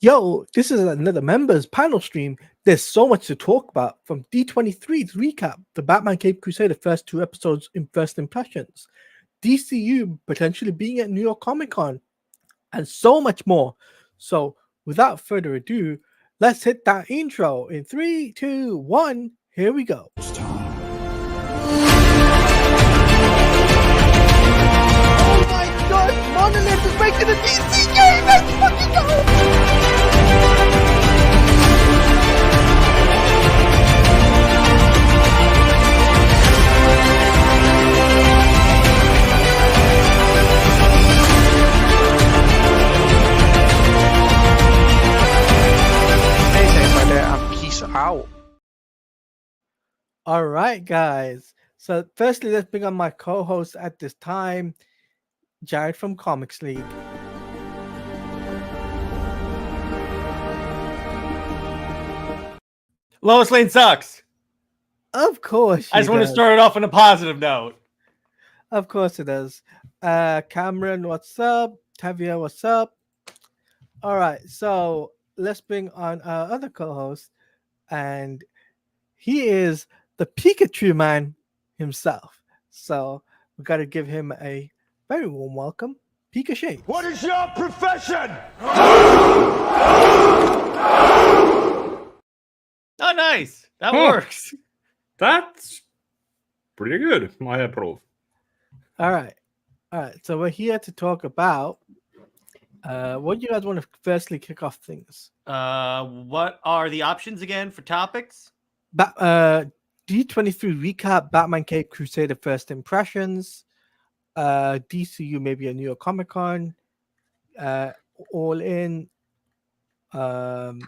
Yo, this is another members panel stream. There's so much to talk about, from D23's recap, the Batman Caped Crusader first 2 episodes in first impressions, DCU potentially being at New York Comic Con, and so much more. So without further ado, let's hit that intro in 3, 2, 1. Here we go. It's time. Oh my god, Monolith is making a DC game! Let's fucking go! Out. All right, guys. So firstly, let's bring on my co-host at this time, Jared from Comics League. Lois Lane sucks. Of course. I just want to start it off on a positive note. Of course it does. Cameron, what's up? Tavia, what's up? All right, so let's bring on our other co-host, and he is the Pikachu man himself. So we got to give him a very warm welcome, Pikachu. What is your profession? Oh, nice. That works. That's pretty good. I approve. All right. So we're here to talk about what do you guys want to firstly kick off things? What are the options again for topics? D23 recap, Batman Caped Crusader first impressions, DCU maybe a New York Comic Con, all in. What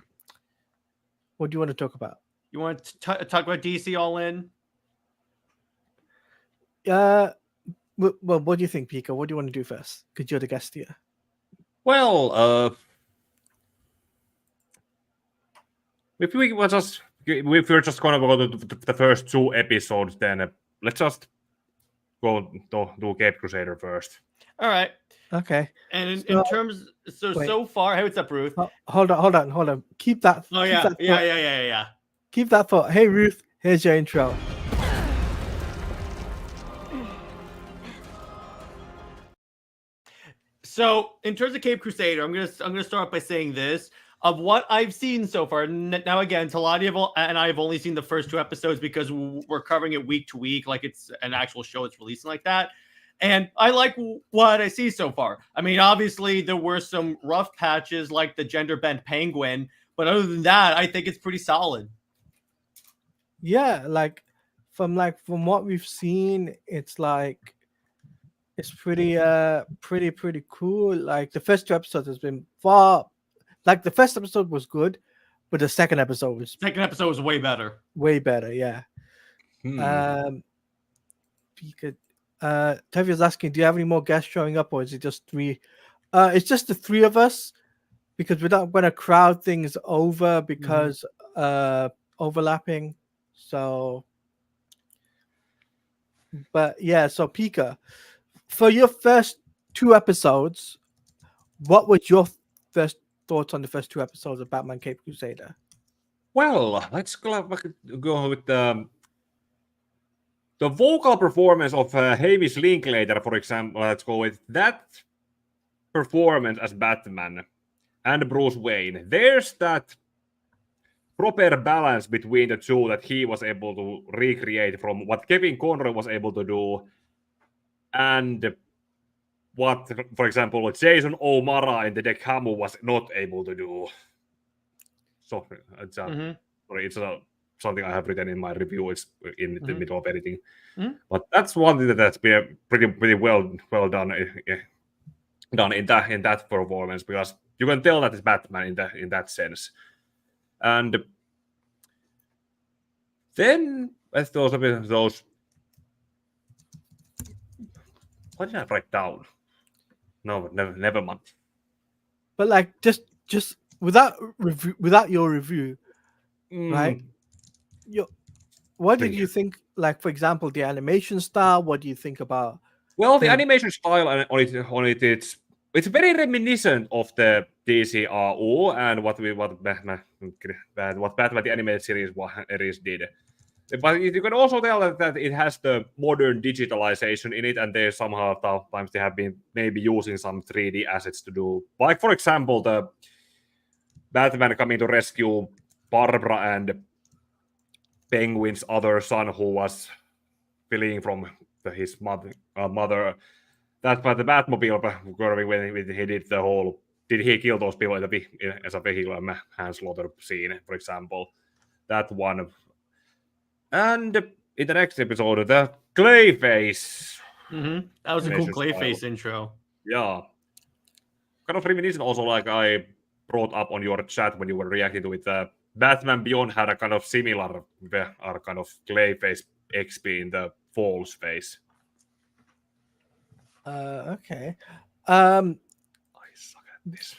do you want to talk about? You want to talk about DC All In? Well, what do you think, Pika? What do you want to do first? Because you're the guest here. Well, if we're just going to go to the first 2 episodes, then let's just go to Caped Crusader first. All right. Okay. And in terms, so far, hey, what's up, Ruth? Hold on. Keep that. Oh yeah. Keep that thought. Hey, Ruth, here's your intro. So, in terms of Caped Crusader, I'm gonna start by saying this. Of what I've seen so far, now again, Teladia and I have only seen the first 2 episodes because we're covering it week to week, like it's an actual show it's releasing like that. And I like what I see so far. I mean, obviously, there were some rough patches like the gender bent penguin, but other than that, I think it's pretty solid. Yeah, from what we've seen, it's pretty cool. Like the first 2 episodes has been far. Like the first episode was good, but the second episode was way better. Way better, yeah. Tavia's asking, do you have any more guests showing up, or is it just 3? It's just the 3 of us, because we're not going to crowd things over because overlapping. So, but yeah. So Pika, for your first 2 episodes, what was your first thoughts on the first 2 episodes of Batman Caped Crusader? Well, let's go with the vocal performance of Hamish Linklater, for example. Let's go with that performance as Batman and Bruce Wayne. There's that proper balance between the 2 that he was able to recreate from what Kevin Conroy was able to do and what, for example, Jason O'Mara in the Deck Hamu was not able to do. So it's something I have written in my review. It's in the middle of editing, but that's one thing that's been pretty well done in that performance, because you can tell that it's Batman in that sense. And then let's do a bit of those. What did I write down? No, never mind. But just without your review, right? What did you think? Like, for example, the animation style. What do you think about? Well, the animation style on it, it's very reminiscent of the DCU and what Batman the animated series did. But you can also tell that it has the modern digitalization in it, and they somehow sometimes they have been maybe using some 3D assets to do, like for example, the Batman coming to rescue Barbara and Penguin's other son, who was fleeing from his mother. That's why the Batmobile, when he did the whole. Did he kill those people as a vehicular manslaughter scene, for example? That one. And in the next episode, the Clayface. Mm-hmm. That was a cool Clayface intro. Yeah. Kind of reminiscent also, like I brought up on your chat when you were reacting to it. Batman Beyond had a kind of similar kind of Clayface XP in the Falls phase. Okay. This.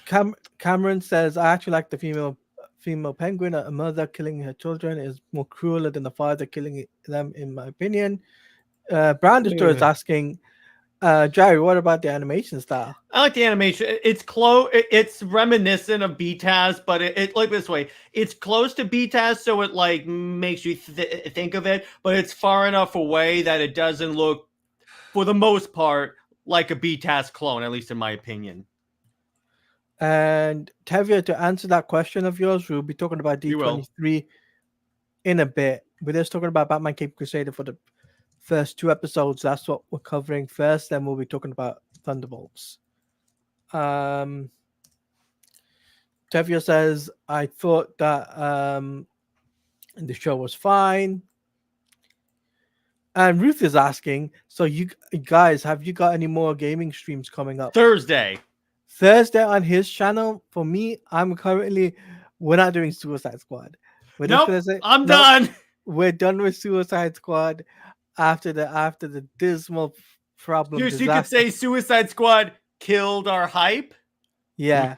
Cameron says, I actually like the female penguin. A mother killing her children is more crueler than the father killing them, in my opinion. Brandistor is asking, Jerry, what about the animation style? I like the animation. It's close. It's reminiscent of BTAS, but it like this way. It's close to BTAS, so it like makes you think of it, but it's far enough away that it doesn't look, for the most part, like a BTAS clone, at least in my opinion. And Tevia, to answer that question of yours, we'll be talking about D23 in a bit. We're just talking about Batman Caped Crusader for the first 2 episodes. That's what we're covering first. Then we'll be talking about Thunderbolts. Tevia says, I thought that the show was fine. And Ruth is asking, so you guys, have you got any more gaming streams coming up? Thursday on his channel. For me, we're not doing Suicide Squad. I'm done. We're done with Suicide Squad after the dismal problem. You could say Suicide Squad killed our hype. Yeah,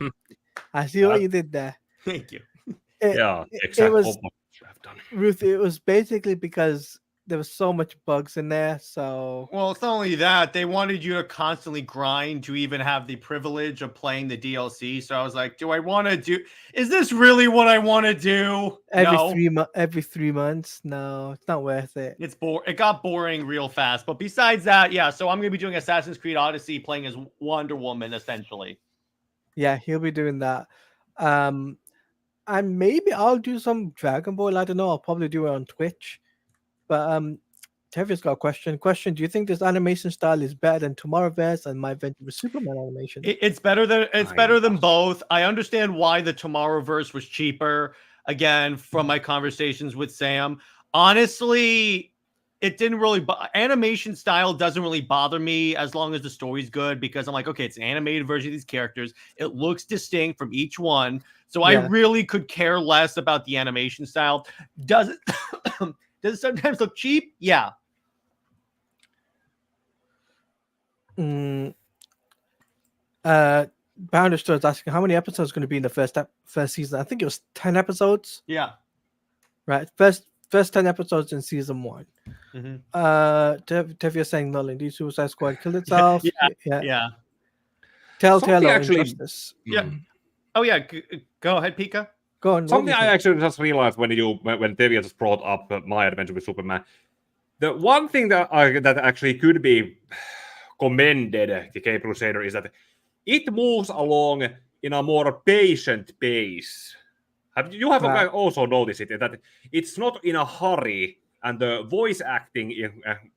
I see what you did there. Thank you. Exactly. It was, Ruth, it was basically because there was so much bugs in there. So, well, it's not only that, they wanted you to constantly grind to even have the privilege of playing the DLC. So I was like, is this really what I want to do? Every 3 months? No, it's not worth it. It got boring real fast. But besides that, yeah, so I'm going to be doing Assassin's Creed Odyssey, playing as Wonder Woman, essentially. Yeah, he'll be doing that. And maybe I'll do some Dragon Ball. I don't know. I'll probably do it on Twitch. But Tevia's got a question. Do you think this animation style is better than Tomorrowverse and My Adventure with Superman animation? It's better than both. I understand why the Tomorrowverse was cheaper. Again, from my conversations with Sam, honestly, it didn't really. Animation style doesn't really bother me as long as the story's good, because I'm like, okay, it's an animated version of these characters. It looks distinct from each one, so I really could care less about the animation style. Does it? Does it sometimes look cheap? Yeah. Bounder Store is asking, how many episodes are going to be in the first season? I think it was 10 episodes. Yeah. Right. First 10 episodes in season 1. Mm-hmm. Tevia saying no, indeed, Suicide Squad killed itself. Yeah. Telltale or actually. Injustice. Yeah. Oh yeah. Go ahead, Pika. Go on. Something I actually just realized when Tevia just brought up My Adventure with Superman. The one thing that actually could be commended the Caped Crusader is that it moves along in a more patient pace. You have also noticed it, that it's not in a hurry, and the voice acting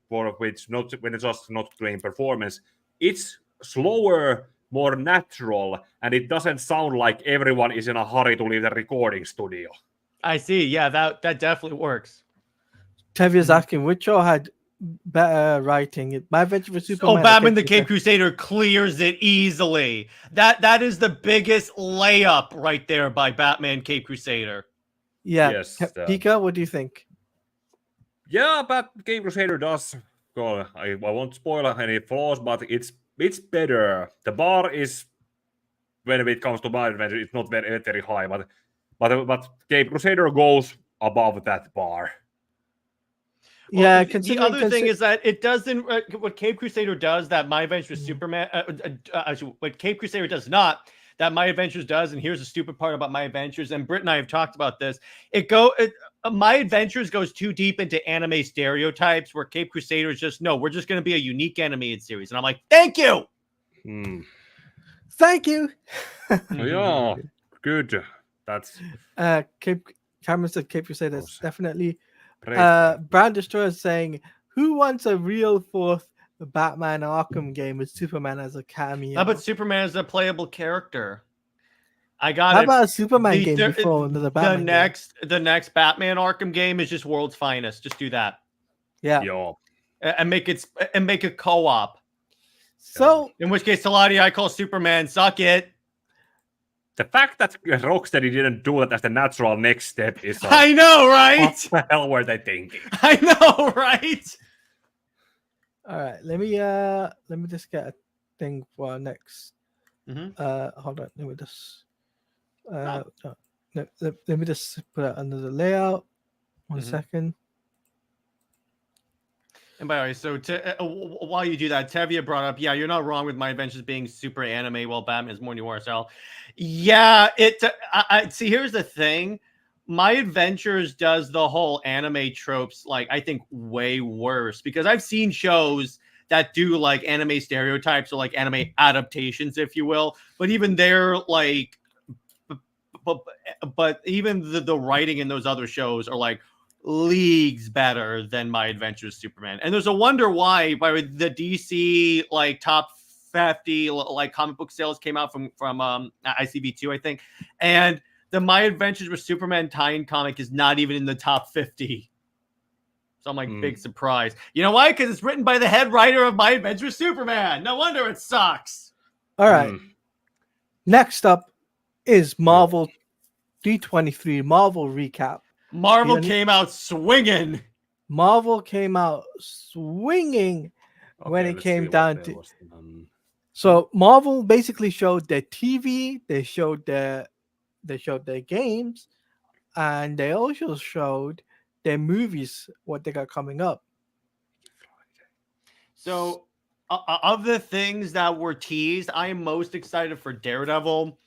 for which when it's just not doing performance, it's slower, more natural, and it doesn't sound like everyone is in a hurry to leave the recording studio. I see. Yeah, that definitely works. Tevia's asking which show had better writing. My Adventure with Superman. Oh, Batman the Caped Crusader clears it easily. That is the biggest layup right there by Batman Caped Crusader. Yeah. Yes. Pika, what do you think? Yeah, but Caped Crusader does. I won't spoil any flaws, but it's better. The bar is, when it comes to My Adventure, it's not very high, but Caped Crusader goes above that bar. Yeah, the other thing is that it doesn't. What Caped Crusader does that My Adventure with Superman, what Caped Crusader does not, that My Adventures does, and here's the stupid part about My Adventures, and Britt and I have talked about this. My Adventures goes too deep into anime stereotypes, where Caped Crusader is just, no, we're just going to be a unique animated series. And I'm like, thank you! Thank you! Yeah, good. That's... Cameron said Caped Crusader is definitely... Great. Brand Destroyer is saying, who wants a real fourth Batman Arkham game with Superman as a cameo? How about Superman as a playable character? I got How it. about a Superman game before the Batman the next Batman Arkham game is just World's Finest. Just do that. Yeah. Yo. And make it co-op. So in which case, Teladia, I call Superman, suck it. The fact that Rocksteady didn't do that as the natural next step is... I know, right? What the hell were they thinking? I know, right? All right, let me just get a thing for our next. Hold on, let me just. Let me just put it under the layout. One second. And by the way, so while you do that, Tevia brought up, yeah, you're not wrong with My Adventures being super anime while Batman is more noir style. Yeah, I see. Here's the thing. My Adventures does the whole anime tropes, like, I think way worse, because I've seen shows that do like anime stereotypes or like anime adaptations, if you will. But even they're like, but even the writing in those other shows are like leagues better than My Adventures Superman. And there's a wonder why by the DC like top 50 like comic book sales came out from ICB2, I think. And the My Adventures with Superman tie-in comic is not even in the top 50. So I'm like, big surprise. You know why? Because it's written by the head writer of My Adventures with Superman. No wonder it sucks. All right. Next up is Marvel D23 Marvel recap. Marvel came out swinging. Marvel came out swinging when it came down to... So Marvel basically showed their TV, they showed their games, and they also showed their movies, what they got coming up. So of the things that were teased, I am most excited for Daredevil,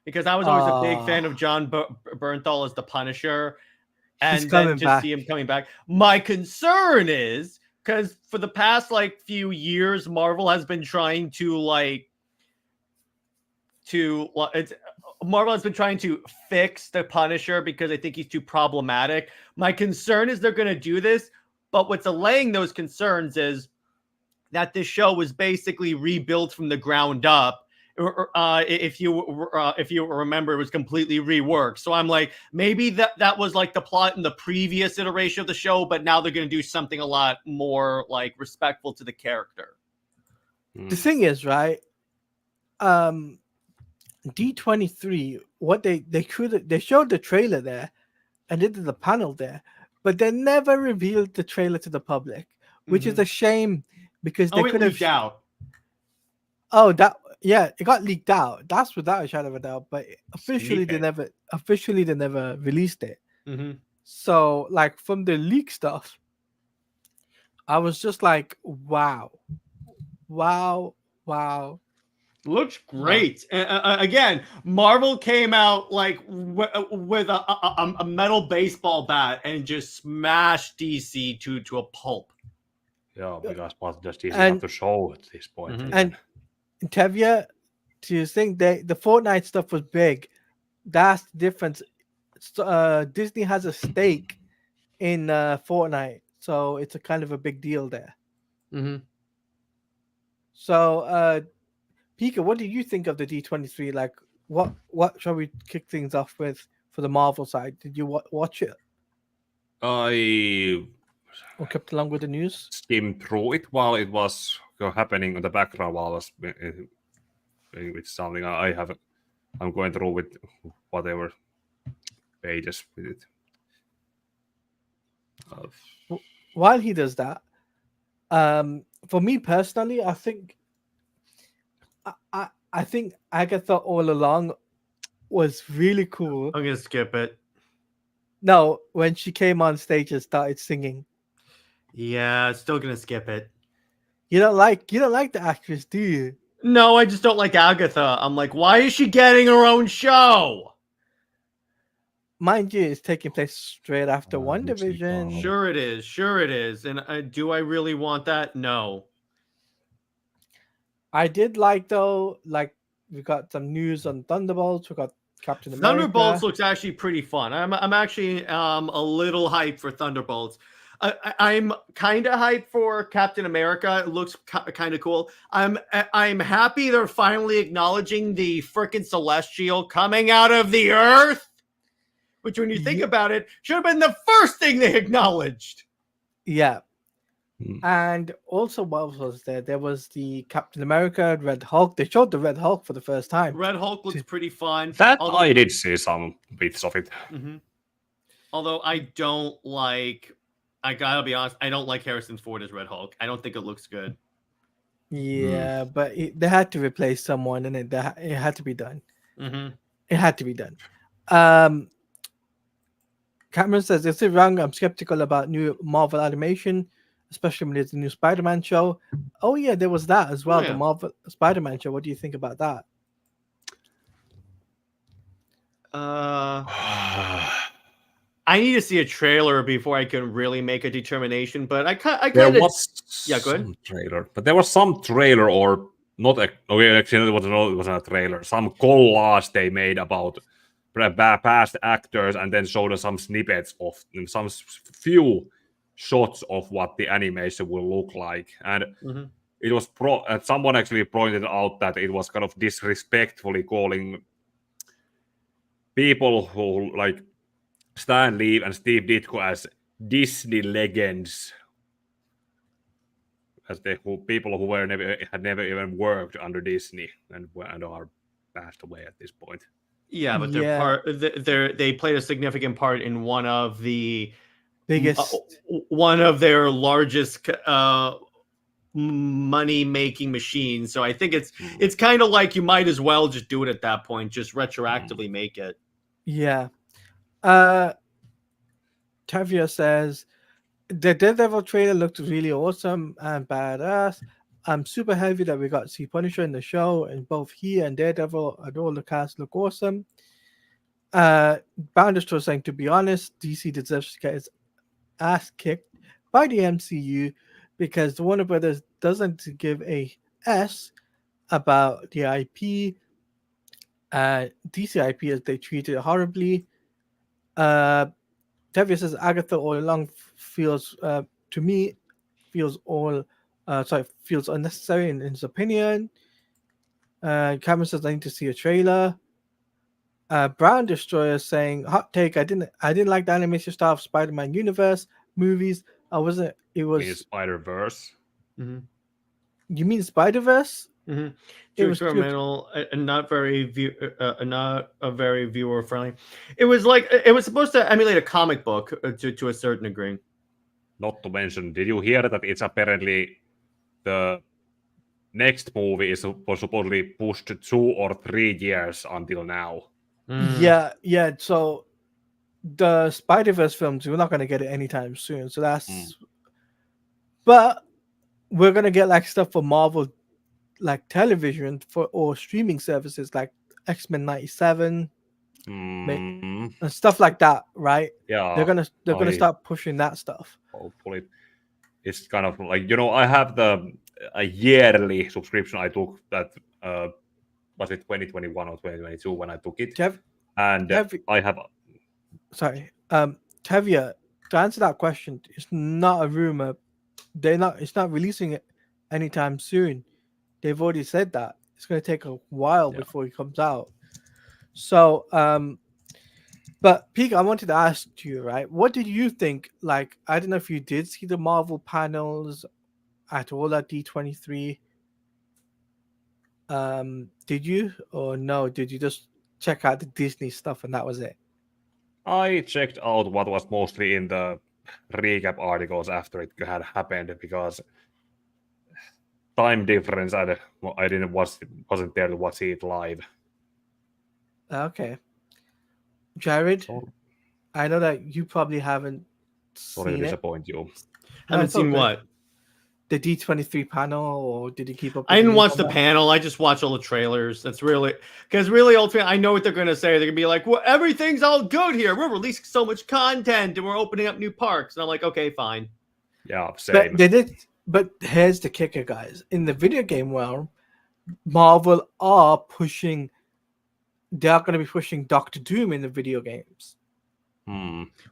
because I was always a big fan of John Bernthal as the Punisher. And then to see him coming back. My concern is, because for the past like few years, Marvel has been trying to Marvel has been trying to fix the Punisher because I think he's too problematic. My concern is they're going to do this, but what's allaying those concerns is that this show was basically rebuilt from the ground up. If you remember, it was completely reworked. So I'm like, maybe that was like the plot in the previous iteration of the show, but now they're going to do something a lot more like respectful to the character. The thing is, right? D23, what they showed the trailer there, and they did the panel there, but they never revealed the trailer to the public, which is a shame because they could have leaked out. Oh, it got leaked out. That's without a shadow of a doubt. But officially, they never released it. So, like from the leak stuff, I was just like, wow. Looks great. Again, Marvel came out like with a metal baseball bat and just smashed DC to a pulp. Yeah, because what does DC have to show at this point? And Tevia, do you think the Fortnite stuff was big? That's the difference. Disney has a stake in Fortnite, so it's a kind of a big deal there. So, Pika, what do you think of the D23? Like, what shall we kick things off with for the Marvel side? Did you watch it? I kept along with the news. Skimmed through it while it was happening in the background while I was with something I'm going through with whatever pages with it. While he does that, for me personally, I think Agatha all along was really cool. I'm gonna skip it. No, when she came on stage and started singing. Yeah, still gonna skip it. You don't like the actress, do you? No, I just don't like Agatha. I'm like, why is she getting her own show? Mind you, it's taking place straight after One Lucy Division. Ball. Sure it is. Sure it is. And do I really want that? No. I did like though, like we got some news on Thunderbolts. We got Captain America. Thunderbolts looks actually pretty fun. I'm actually a little hyped for Thunderbolts. I'm kind of hyped for Captain America. It looks kind of cool. I'm happy they're finally acknowledging the frickin' Celestial coming out of the Earth, which when you think about it, should have been the first thing they acknowledged. Yeah. And also, what was there? There was the Captain America, Red Hulk. They showed the Red Hulk for the first time. Red Hulk looks pretty fun. That I did see some bits of it. Mm-hmm. Although I don't like, I gotta be honest, I don't like Harrison Ford as Red Hulk. I don't think it looks good. Yeah, but they had to replace someone, and it had to be done. Mm-hmm. It had to be done. Cameron says, "Is it wrong? I'm skeptical about new Marvel animation, especially when there's a new Spider-Man show." Oh yeah, there was that as well. Oh, yeah. The Marvel Spider-Man show. What do you think about that? I need to see a trailer before I can really make a determination. But I kind There of was go ahead. some trailer, but there was some trailer or not. Okay, actually, it wasn't a trailer. Some collage they made about past actors, and then showed us some snippets of some few shots of what the animation will look like, and it was someone actually pointed out that it was kind of disrespectfully calling people who like Stan Lee and Steve Ditko as Disney legends, as people who had never even worked under Disney and are passed away at this point. Yeah, but they played a significant part in one of the biggest, one of their largest money-making machines. So I think it's kind of like you might as well just do it at that point, just retroactively make it. Yeah. Tavia says the Daredevil trailer looked really awesome and badass. I'm super happy that we got to see Punisher in the show, and both he and Daredevil and all the cast look awesome. Bounders was saying, to be honest, DC deserves to get its ass kicked by the MCU because the Warner Brothers doesn't give a S about the IP. DC IP, as they treat it horribly. Tevye says Agatha all along feels to me feels unnecessary in his opinion. Cameron says I need to see a trailer. Brown Destroyer saying hot take. I didn't like the animation style of Spider-Man universe movies. It was Spider-Verse. You mean Spider-Verse? Mm-hmm. Too experimental and not very viewer friendly. It was like it was supposed to emulate a comic book to a certain degree. Not to mention, did you hear that it's apparently the next movie is supposedly pushed 2 or 3 years until now? Yeah. So the Spider-Verse films, we're not going to get it anytime soon. So that's. But we're going to get like stuff for Marvel, like television or streaming services like X-Men 97 and stuff like that, right? Yeah, they're gonna start pushing that stuff. Hopefully, it's kind of like I have a yearly subscription I took that was it 2021 or 2022 when I took it, I have. Sorry, Tevia, to answer that question, it's not a rumor. It's not releasing it anytime soon. They've already said that it's going to take a while before it comes out. So, but Pete, I wanted to ask you, right? What did you think? Like, I don't know if you did see the Marvel panels at all at D23. Did you or no? Did you just check out the Disney stuff and that was it? I checked out what was mostly in the recap articles after it had happened because time difference. I wasn't there to watch it live. Okay, Jared, I know that you probably haven't. Sorry to disappoint you. Haven't seen what? the D23 panel, or did you keep up? I didn't watch the panel. I just watched all the trailers. That's really because really ultimately I know what they're gonna say. They're gonna be like, "Well, everything's all good here. We're releasing so much content and we're opening up new parks." And I'm like, "Okay, fine." Yeah, same. But they did. But here's the kicker, guys. In the video game realm, Marvel are pushing. They are going to be pushing Doctor Doom in the video games.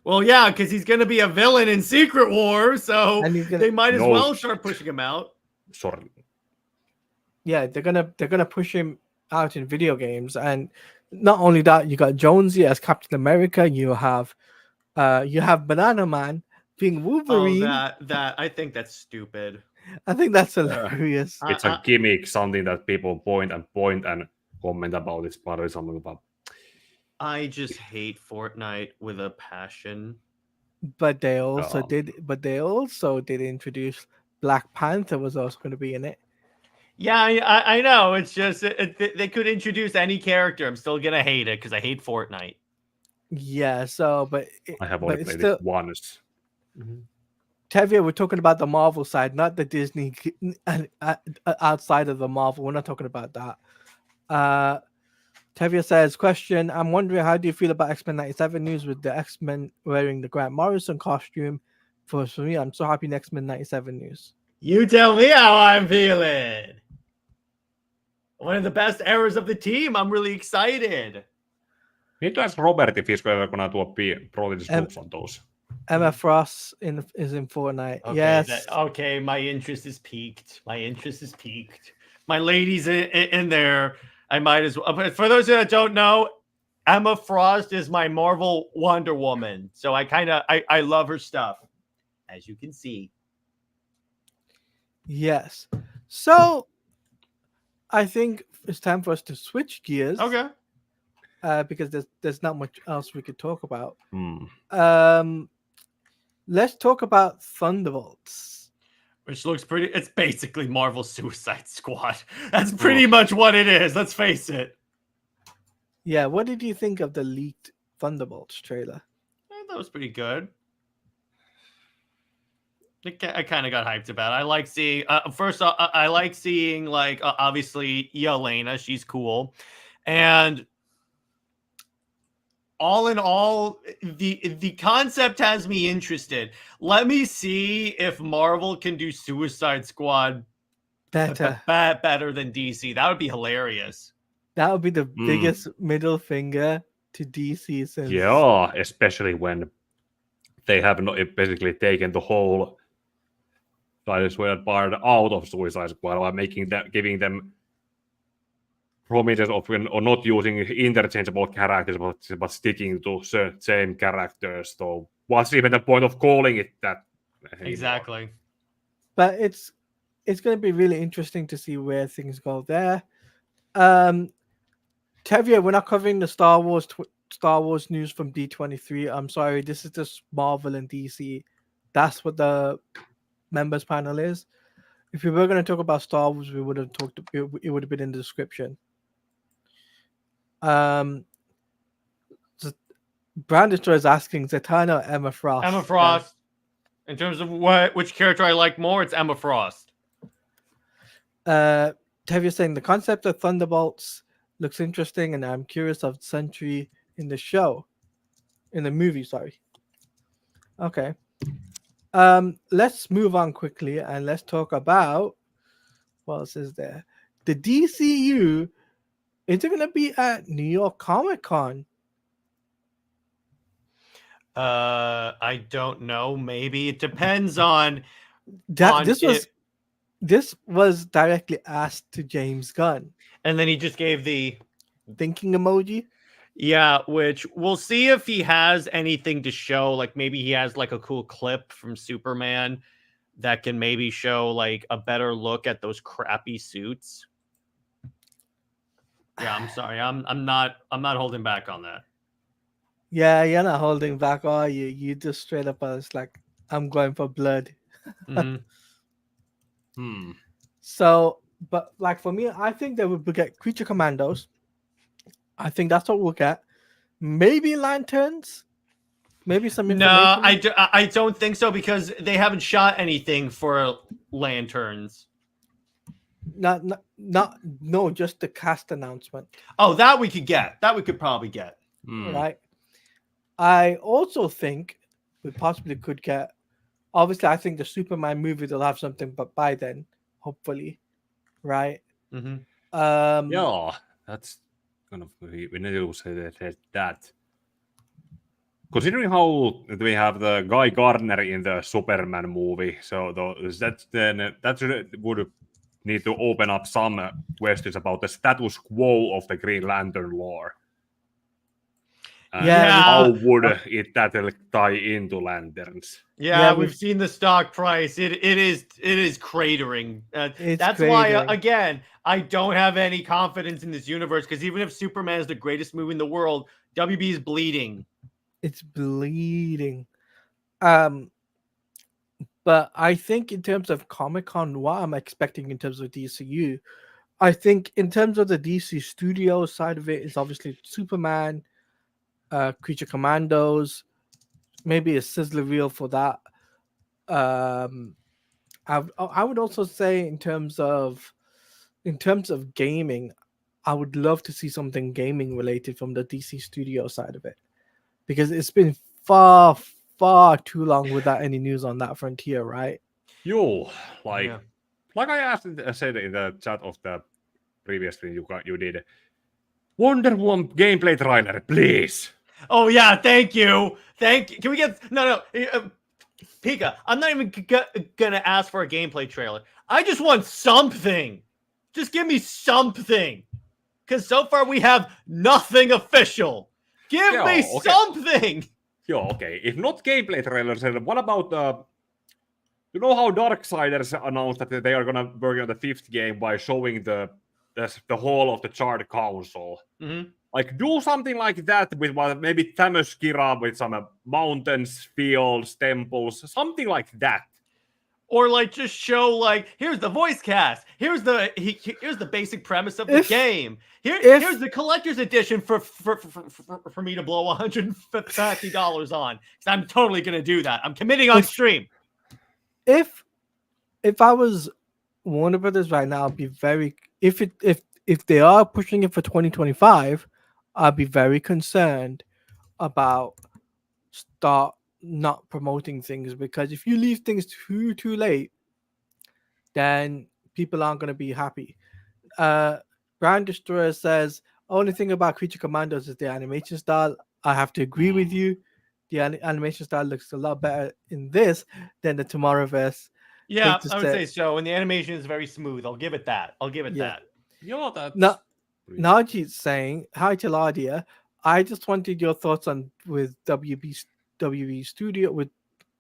Well, yeah, because he's going to be a villain in Secret Wars, so they might as well start pushing him out. Sorry. Yeah, they're gonna push him out in video games, and not only that, you got Jonesy as Captain America. You have Banana Man being Wolverine. Oh, that I think that's stupid. I think that's hilarious. It's a gimmick, something that people point and comment about. It's part of something about. I just hate Fortnite with a passion. But they also did introduce Black Panther was also going to be in it. Yeah, I know. It's just they could introduce any character. I'm still gonna hate it because I hate Fortnite. Yeah. So, I have only played it once. Tevia, we're talking about the Marvel side, not the Disney outside of the Marvel. We're not talking about that. Tevia says, question, I'm wondering, how do you feel about X-Men 97 news with the X-Men wearing the Grant Morrison costume? For me, I'm so happy in X-Men 97 news. You tell me how I'm feeling. One of the best eras of the team. I'm really excited. Need to ask Robert if he's going to pro this groups on those. Emma Frost is in Fortnite. Okay, yes. Okay, my interest is peaked. My lady's in there. I might as well. But for those that don't know, Emma Frost is my Marvel Wonder Woman. So I love her stuff, as you can see. Yes. So I think it's time for us to switch gears. Okay. Because there's not much else we could talk about. Let's talk about Thunderbolts. Which looks pretty. It's basically Marvel Suicide Squad. That's pretty much what it is. Let's face it. Yeah. What did you think of the leaked Thunderbolts trailer? That was pretty good. I kind of got hyped about it. I like seeing. First, I like seeing obviously Yelena. She's cool, and all in all, the concept has me interested. Let me see if Marvel can do Suicide Squad better than DC. That would be hilarious. That would be the biggest middle finger to DC since. Yeah, especially when they have basically taken the whole Suicide part out of Suicide Squad by giving them promises of or not using interchangeable characters, but sticking to same characters. So what's even the point of calling it that? Exactly. But it's going to be really interesting to see where things go there. Tevia, we're not covering the Star Wars news from D23. I'm sorry, this is just Marvel and DC. That's what the members panel is. If we were going to talk about Star Wars, we would have talked. It would have been in the description. Brandon is asking Zatanna or Emma Frost. Emma Frost. In terms of which character I like more, it's Emma Frost. Tevia saying the concept of Thunderbolts looks interesting, and I'm curious of Sentry in the movie. Sorry. Okay. Let's move on quickly and let's talk about what else is there. The DCU. Is it going to be at New York Comic Con? I don't know. Maybe it depends on This was directly asked to James Gunn, and then he just gave the thinking emoji. Yeah, which we'll see if he has anything to show. Like maybe he has like a cool clip from Superman that can maybe show like a better look at those crappy suits. Yeah, I'm sorry. I'm not holding back on that. Yeah, you're not holding back, are you? You just straight up was like, I'm going for blood. So, but like for me, I think they would get Creature Commandos. I think that's what we'll get. Maybe Lanterns. Maybe some information. No, I don't think so because they haven't shot anything for lanterns. No, just the cast announcement. Oh, that we could get. That we could probably get. Right. I also think we possibly could get. Obviously, I think the Superman movie will have something, but by then, hopefully, right? Mm-hmm. Yeah, that's kind of we need to say that. Considering how we have the Guy Gardner in the Superman movie, so that would need to open up some questions about the status quo of the Green Lantern lore. How would that tie into lanterns? Yeah, we've seen the stock price. It is cratering. That's cratering. why again I don't have any confidence in this universe, because even if Superman is the greatest movie in the world, WB is bleeding. It's bleeding. But I think in terms of Comic-Con, what I'm expecting in terms of DCU, I think in terms of the DC Studio side of it is obviously Superman, Creature Commandos, maybe a sizzler reel for that. I would also say in terms of gaming, I would love to see something gaming related from the DC Studio side of it, because it's been far too long without any news on that frontier, right? Like I said in the chat of the previous stream you did. Wonder Woman gameplay trailer, please. Oh yeah, thank you. Can we get no? Pika, I'm not even gonna ask for a gameplay trailer. I just want something. Just give me something. Because so far we have nothing official. Give me something. Okay. If not gameplay trailers, then what about you know how Darksiders announced that they are gonna work on the 5th game by showing the whole of the Charred Council? Mm-hmm. Like, do something like that with maybe Themyscira with some mountains, fields, temples, something like that. Or like just show like, here's the voice cast, here's the basic premise of the game. Here's the collector's edition for me to blow $150 on. Because I'm totally gonna do that. I'm committing on stream. If I was Warner Brothers right now, I'd be very if they are pushing it for 2025, I'd be very concerned about start not promoting things, because if you leave things too late, then people aren't going to be happy. Brand Destroyer says only thing about Creature Commandos is the animation style. I have to agree with you. The animation style looks a lot better in this than the Tomorrowverse. Yeah, I would say so. And the animation is very smooth. I'll give it that. that. Najeet's saying, hi Teladia. I just wanted your thoughts on with WB Studio with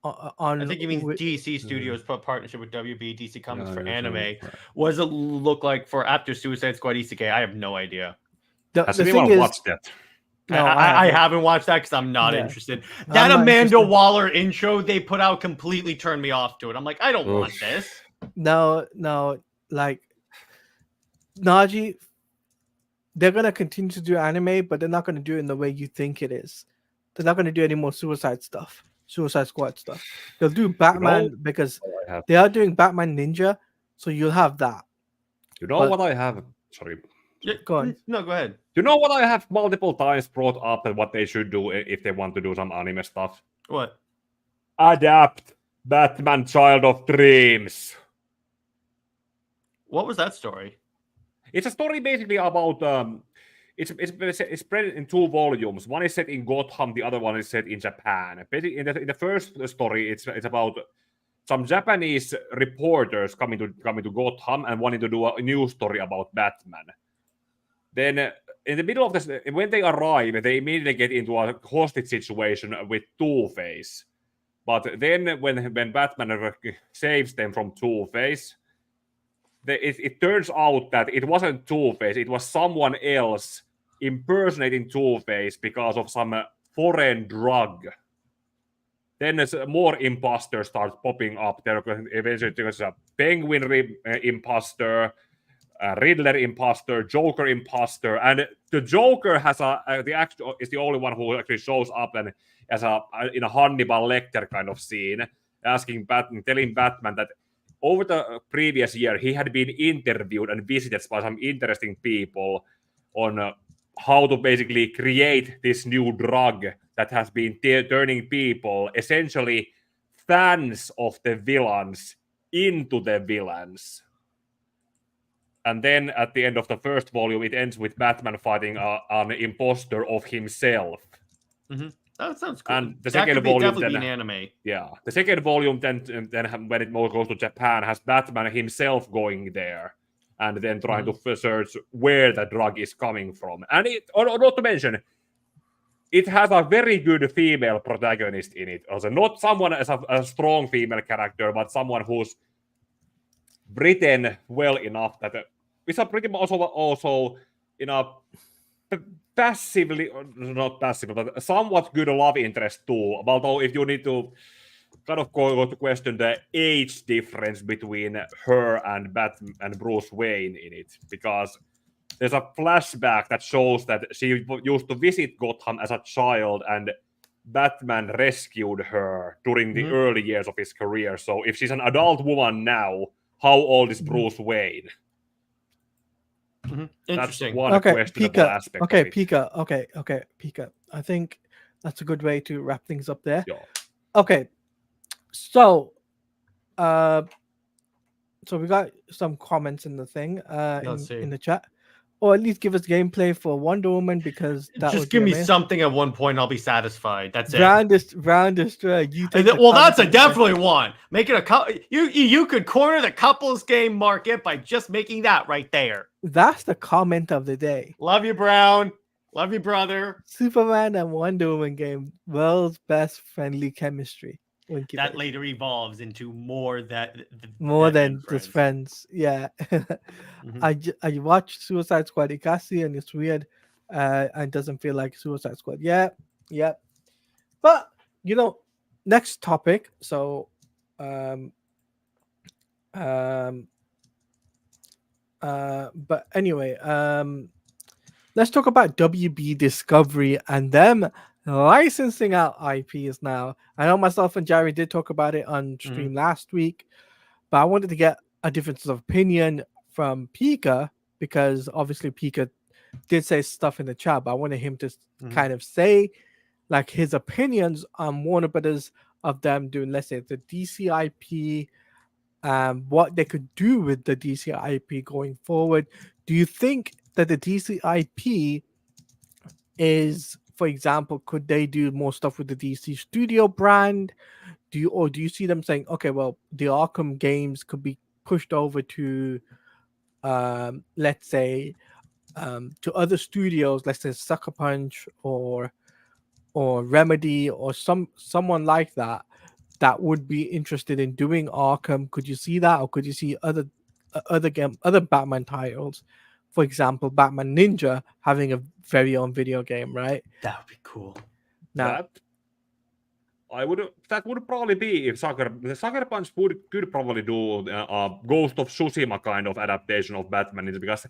on. I think you mean DC Studios partnership with WB DC Comics for anime. What does it look like for after Suicide Squad Isekai? I have no idea. Has anyone watched that? No, I haven't watched that because I'm not interested. That Amanda Waller intro they put out completely turned me off to it. I'm like, I don't want this. No, like Najee, they're gonna continue to do anime, but they're not gonna do it in the way you think it is. They're not gonna do any more Suicide Squad stuff. They'll do Batman because they are doing Batman Ninja, so you'll have that. You know what I have? Sorry. Go on. No, go ahead. You know what I have multiple times brought up and what they should do if they want to do some anime stuff? What? Adapt Batman Child of Dreams. What was that story? It's a story basically about it's spread in 2 volumes. One is set in Gotham, the other one is set in Japan. Basically, in the first story, it's about some Japanese reporters coming to Gotham and wanting to do a news story about Batman. Then in the middle of this, when they arrive, they immediately get into a hostage situation with Two-Face. But then when Batman saves them from Two-Face, it turns out that it wasn't Two-Face, it was someone else impersonating Two-Face because of some foreign drug. Then more imposters start popping up. Eventually there's a Penguin imposter, Riddler imposter, Joker imposter, and the Joker has is the only one who actually shows up and in a Hannibal Lecter kind of scene, telling Batman that over the previous year, he had been interviewed and visited by some interesting people on how to basically create this new drug that has been turning people, essentially fans of the villains, into the villains. And then at the end of the first volume, it ends with Batman fighting an imposter of himself. Mm-hmm. That sounds cool. And the that second could volume definitely then, be an anime. Yeah, the second volume then when it goes to Japan has Batman himself going there and then trying to search where the drug is coming from. And not to mention, it has a very good female protagonist in it. Also, not someone as a strong female character, but someone who's written well enough that it's a pretty much also in a passively, not passively, but somewhat good love interest too. Although if you need to kind of go to question the age difference between her and Batman and Bruce Wayne in it, because there's a flashback that shows that she used to visit Gotham as a child and Batman rescued her during the early years of his career. So if she's an adult woman now, how old is Bruce Wayne? Interesting. That's one questionable aspect. Okay, Pika. I think that's a good way to wrap things up there. Yeah. Okay, so we got some comments in the thing in the chat, or at least give us gameplay for Wonder Woman, because that just give me something at one point. I'll be satisfied. That's it. Round destroyer. Well, that's a definitely one. Make it a couple. You could corner the couples game market by just making that right there. That's the comment of the day. Love you, Brown. Love you, brother. Superman and Wonder Woman game, world's best friendly chemistry. Winky that face. later evolves into more than just friends. Yeah. I watched Suicide Squad Ikasi and it's weird. And it doesn't feel like Suicide Squad. Yeah. But next topic. So but anyway, let's talk about WB Discovery and them licensing out IPs now. I know myself and Jerry did talk about it on stream last week, but I wanted to get a difference of opinion from Pika, because obviously Pika did say stuff in the chat, but I wanted him to kind of say like his opinions on Warner Brothers of them doing, let's say, the DC IP, what they could do with the DC IP going forward. Do you think that the DC IP is, for example, could they do more stuff with the DC Studio brand? Do you see them saying, okay, well, the Arkham games could be pushed over to, let's say, to other studios, let's say Sucker Punch or Remedy or someone like that would be interested in doing Arkham? Could you see that, or could you see other Batman titles? For example, Batman Ninja having a very own video game, right? That would be cool. Now, that would probably be if Sucker Punch could probably do a Ghost of Tsushima kind of adaptation of Batman Ninja, because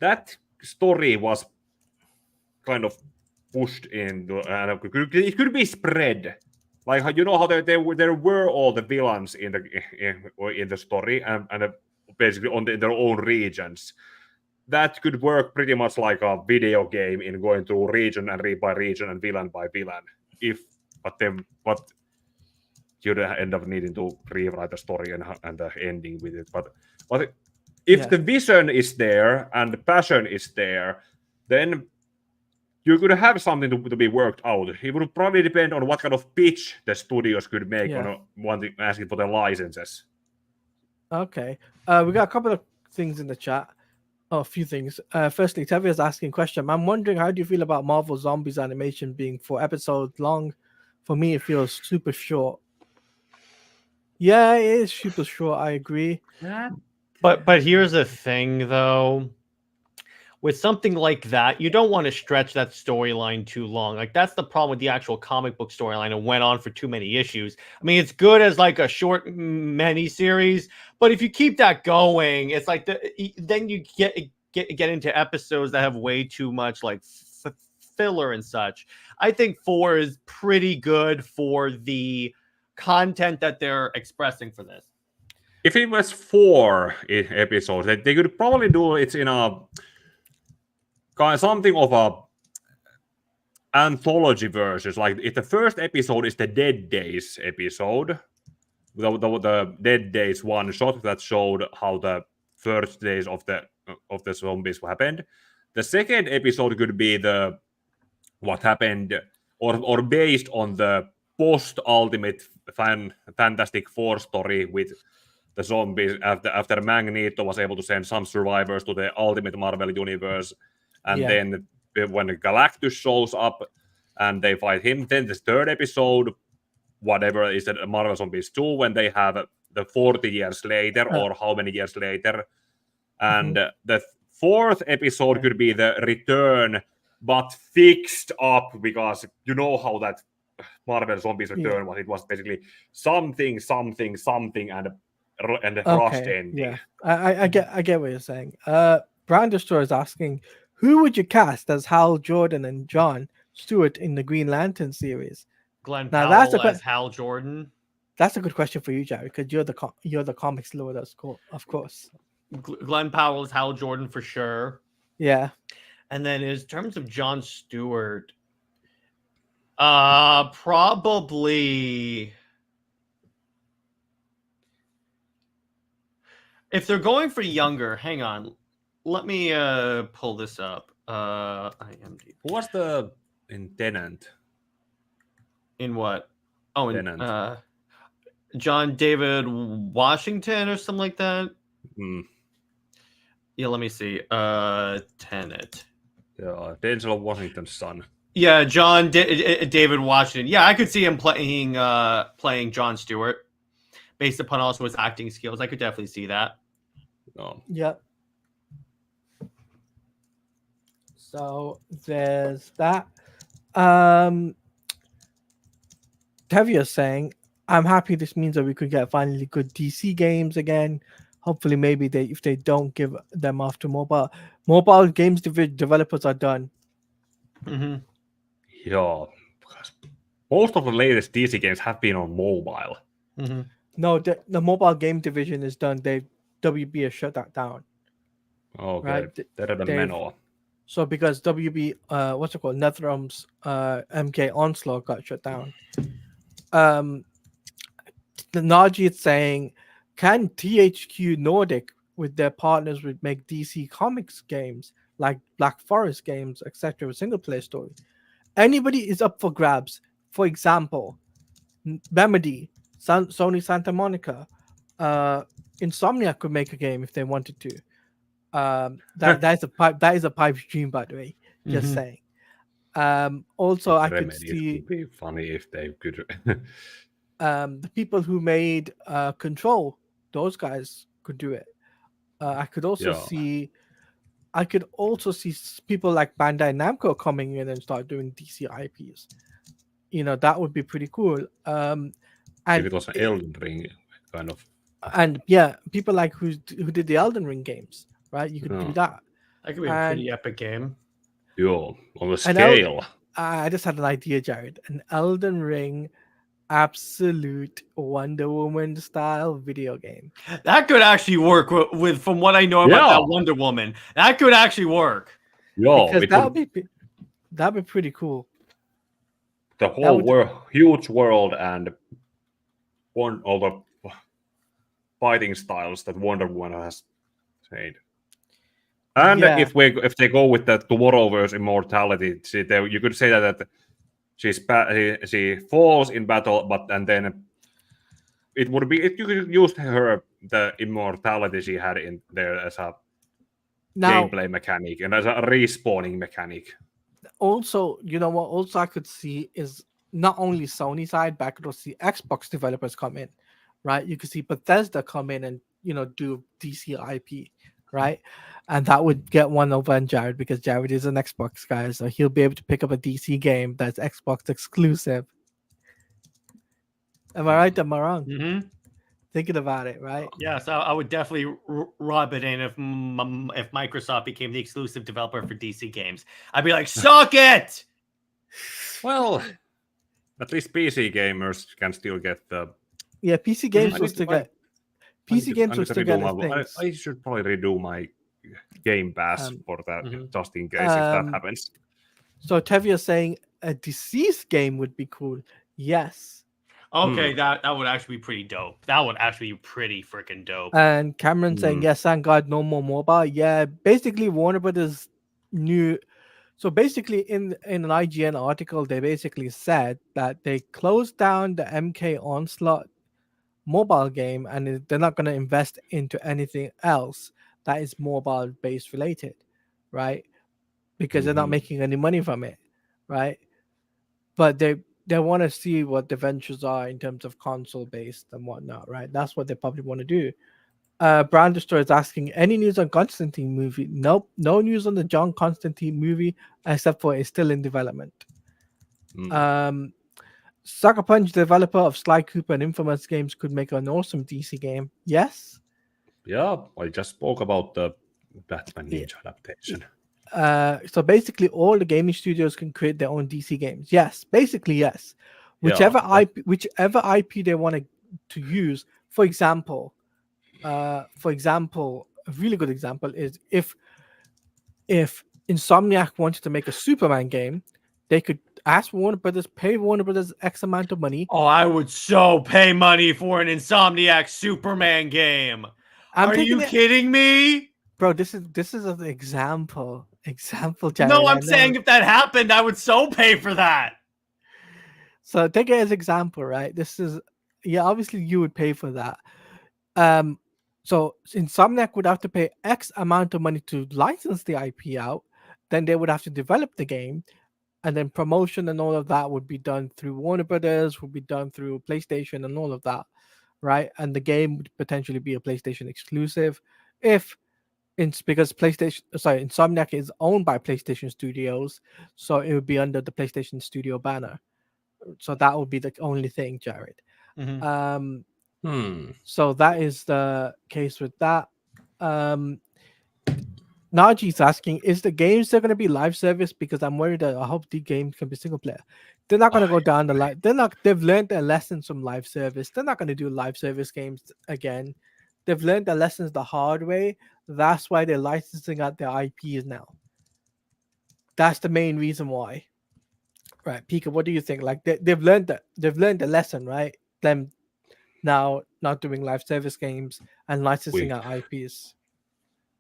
that story was kind of pushed into, it could be spread. Like, how there were all the villains in the story and basically on their own regions. That could work pretty much like a video game in going through region by region and villain by villain. But you'd end up needing to rewrite the story and the ending with it. But if the vision is there and the passion is there, then you could have something to be worked out. It would probably depend on what kind of pitch the studios could make on asking for the licenses. Okay. We got a couple of things in the chat. Oh, a few things. Firstly, Tevia's asking a question. I'm wondering, how do you feel about Marvel Zombies animation being 4 episodes long? For me, it feels super short. Yeah, it is super short. I agree. But here's the thing, though. With something like that, you don't want to stretch that storyline too long. Like, that's the problem with the actual comic book storyline. It went on for too many issues. I mean, it's good as like a short mini series, but if you keep that going, it's like then you get into episodes that have way too much like filler and such. I think 4 is pretty good for the content that they're expressing for this. if it was 4 episodes, they could probably do it in a something of a anthology versions. Like if the first episode is the Dead Days episode, the Dead Days one shot that showed how the first days of the zombies happened. The second episode could be the what happened, or based on the post-Ultimate Fantastic Four story with the zombies after Magneto was able to send some survivors to the Ultimate Marvel Universe, and then when Galactus shows up and they fight him, then the third episode, whatever is the Marvel Zombies 2, when they have the 40 years later or how many years later, and the fourth episode could be the return, but fixed up, because you know how that Marvel Zombies return was. It was basically something, and rushed ending. Yeah, I get what you're saying. Brown Destroyer is asking, who would you cast as Hal Jordan and John Stewart in the Green Lantern series? Glenn Now, Powell as Hal Jordan. That's a good question for you, Jared, because you're the comics lord, of course. Glenn Powell is Hal Jordan for sure. Yeah. And then in terms of John Stewart, probably if they're going for younger, hang on. Let me pull this up. IMDb. Who was the in Tenant? In what? Oh, in Tenant. John David Washington or something like that. Yeah, let me see. Tenet. Yeah, Denzel Washington's son. Yeah, David Washington. Yeah, I could see him playing John Stewart, based upon also his acting skills. I could definitely see that. Yep. So there's that. Tevia saying, I'm happy this means that we could get finally good DC games again. Hopefully, maybe if they don't give them off to mobile games developers are done. Yeah, because most of the latest DC games have been on mobile. No, the mobile game division is done. WB has shut that down. Okay, right? So because WB, what's it called, NetherRealm's MK Onslaught got shut down. The Naji is saying, can THQ Nordic with their partners would make DC Comics games like Black Forest games, etc., with single player story? Anybody is up for grabs. For example, Remedy, Sony Santa Monica, Insomniac could make a game if they wanted to. That is a pipe dream, by the way. Just saying. Also, I could see. Would be funny if they could. The people who made Control, those guys could do it. I could also see people like Bandai Namco coming in and start doing DC IPs. That would be pretty cool. And if it was an Elden Ring kind of. And yeah, people like who did the Elden Ring games, right? You could do that. That could be a pretty epic game. On the scale. I just had an idea, Jared. An Elden Ring absolute Wonder Woman style video game. That could actually work with from what I know about that Wonder Woman. That could actually work. Because that'd be pretty cool. The whole huge world and all the fighting styles that Wonder Woman has made. And if they go with the Tomorrowverse immortality, you could say that she falls in battle, and then it would be if you could use the immortality she had in there as a gameplay mechanic and as a respawning mechanic. Also, you know what? Also, I could see is not only Sony side, but I could also see Xbox developers come in, right? You could see Bethesda come in and do DC IP, right? And that would get one over on Jared because Jared is an Xbox guy, so he'll be able to pick up a DC game that's Xbox exclusive. Am I right? Am I wrong? Mm-hmm. Thinking about it, right? Yes, I would definitely rub it in if Microsoft became the exclusive developer for DC games. I'd be like, suck it! Well, at least PC gamers can still get the... Yeah, PC games will still get... PC games will still get its things. I should probably redo my Game Pass for that, just in case if that happens. So Tevye is saying a deceased game would be cool. Yes. Okay, that would actually be pretty dope. That would actually be pretty freaking dope. And Cameron saying, yes, thank God, no more mobile. Yeah, basically Warner Brothers knew. So basically in an IGN article, they basically said that they closed down the MK Onslaught mobile game and they're not going to invest into anything else that is mobile based related, right? Because they're not making any money from it, right? But they want to see what the ventures are in terms of console based and whatnot, right? That's what they probably want to do. Brand Destroyer is asking, any news on Constantine movie? Nope, no news on the John Constantine movie except for it's still in development. Sucker Punch, developer of Sly Cooper and Infamous games, could make an awesome DC game. Yes. Yeah, I just spoke about the Batman Ninja adaptation. So basically, all the gaming studios can create their own DC games. Yes, basically yes. Whichever IP they want to use. For example, a really good example is if Insomniac wanted to make a Superman game, they could ask Warner Brothers, pay Warner Brothers X amount of money. Oh, I would so pay money for an Insomniac Superman game. Are you kidding me? Bro, this is an example. Jared, no, I'm saying if that happened, I would so pay for that. So take it as example, right? This is obviously you would pay for that. So Insomniac would have to pay X amount of money to license the IP out. Then they would have to develop the game, and then promotion and all of that would be done through Warner Brothers, would be done through PlayStation and all of that, right? And the game would potentially be a PlayStation exclusive because Insomniac is owned by PlayStation Studios, so it would be under the PlayStation Studio banner. So that would be the only thing, Jared. So that is the case with that. Naji's asking, is the games they're going to be live service? Because I'm worried that I hope the games can be single player. They're not going to go down the line. They've learned their lessons from live service. They're not going to do live service games again. They've learned their lessons the hard way. That's why they're licensing out their IPs now. That's the main reason why. Right, Pika, what do you think? Like they've learned the lesson, right? Them now not doing live service games and licensing out IPs.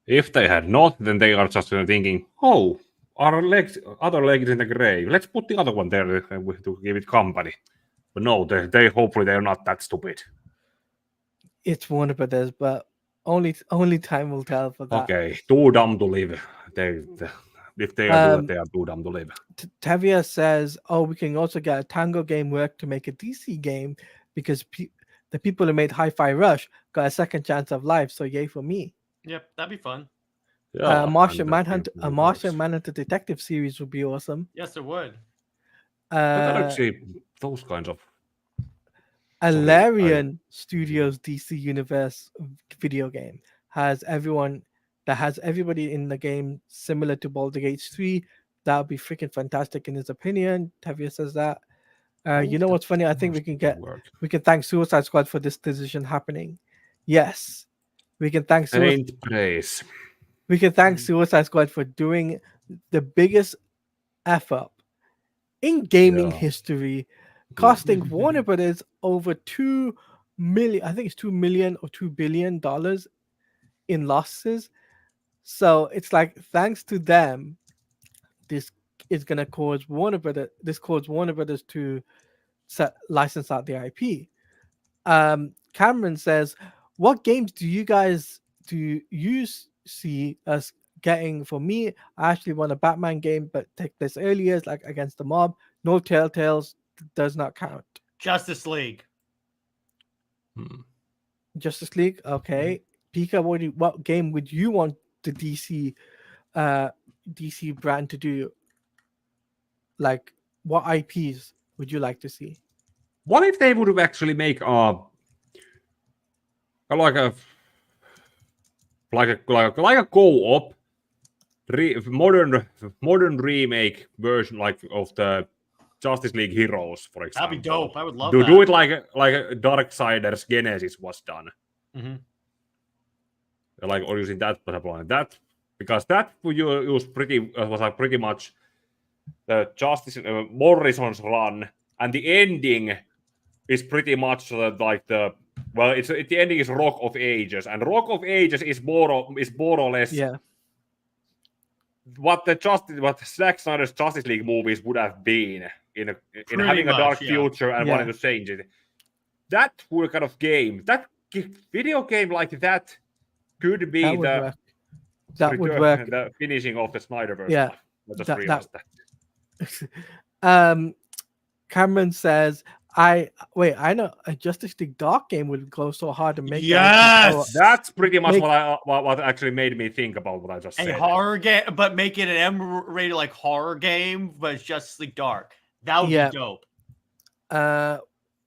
If they had not, then they are just thinking, oh, other legs in the grave. Let's put the other one there to give it company. But no, they hopefully they're not that stupid. It's Warner Brothers, but only time will tell for that. Okay, too dumb to live. If they are good, they are too dumb to live. Tavia says, oh, we can also get a Tango game work to make a DC game because the people who made Hi-Fi Rush got a second chance of life, so yay for me. Yep, that'd be fun. Yeah, Martian Manhunter Detective series would be awesome. Yes, it would. Actually, those kinds of Alarian Studios DC Universe video game has everybody in the game similar to Baldur's Gate 3. That would be freaking fantastic in his opinion. Tavia says that. You know what's funny? I think we can thank Suicide Squad for this decision happening. Yes. We can thank Suicide Squad for doing the biggest F-up in gaming history, costing Warner Brothers over $2 million, I think it's $2 million or $2 billion in losses. So it's like, thanks to them, this is going to cause Warner Brothers to license out the IP. Cameron says, what games do you see us getting? For me, I actually want a Batman game, but take place earlier, like Against the Mob. No Telltales does not count. Justice League. Justice League, okay. Pika, what game would you want the DC brand to do? Like, what IPs would you like to see? What if they would actually make a co-op modern remake version, like of the Justice League Heroes, for example? That'd be dope. I would love that. Do it like Darksiders Genesis was done. like or using that pipeline. That because that you use was like pretty much Justice Morrison's run, and the ending is pretty much like the ending is Rock of Ages, and Rock of Ages is more or less what Zack Snyder's Justice League movies would have been in having a dark future and wanting to change it. That kind of game, that video game like that could be that would work. The finishing of the Snyderverse. Yeah, I just realized that. Cameron says, I know a Justice League Dark game would go so hard to make. Yes, that's pretty much what actually made me think about what I just said. A horror game, but make it an M-rated like horror game, but it's Justice League Dark. That would be dope.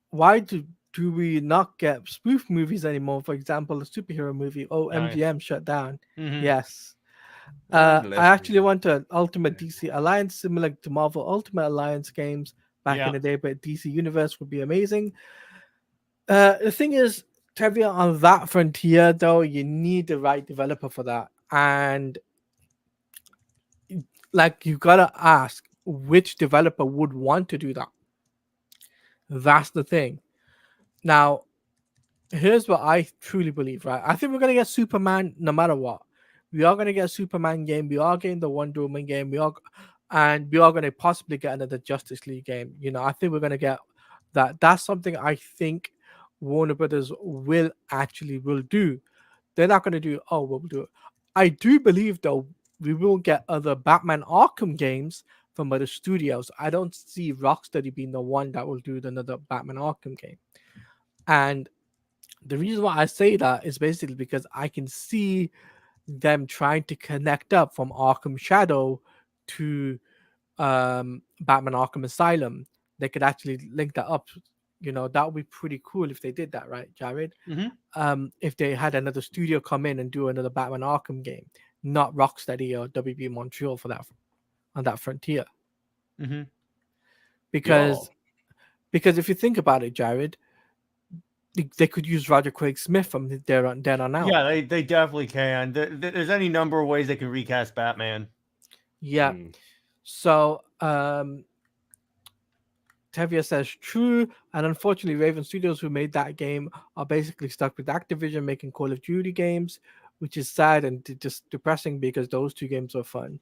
Why do we not get spoof movies anymore? For example, a superhero movie. MGM shut down. Yes. I actually want an Ultimate DC Alliance similar to Marvel Ultimate Alliance games back in the day, but DC Universe would be amazing. The thing is, Tevia, on that frontier, though, you need the right developer for that. And like, you gotta ask which developer would want to do that. That's the thing. Now, here's what I truly believe, right? I think we're going to get Superman no matter what. We are going to get a Superman game. We are getting the Wonder Woman game. We are going to possibly get another Justice League game. You know, I think we're going to get that. That's something I think Warner Brothers will do. They're not going to do, we'll do it. I do believe, though, we will get other Batman Arkham games from other studios. I don't see Rocksteady being the one that will do another Batman Arkham game. And the reason why I say that is basically because I can see them trying to connect up from Arkham Shadow to Batman Arkham Asylum. They could actually link that up. You know, that would be pretty cool if they did that, right, Jared? If they had another studio come in and do another Batman Arkham game, not Rocksteady or WB Montreal for that on that frontier. Because if you think about it, Jared, they could use Roger Craig Smith from there on out. Yeah, they definitely can. There's any number of ways they can recast Batman. Yeah. So Tevia says true, and unfortunately, Raven Studios, who made that game, are basically stuck with Activision making Call of Duty games, which is sad and just depressing because those two games are fun.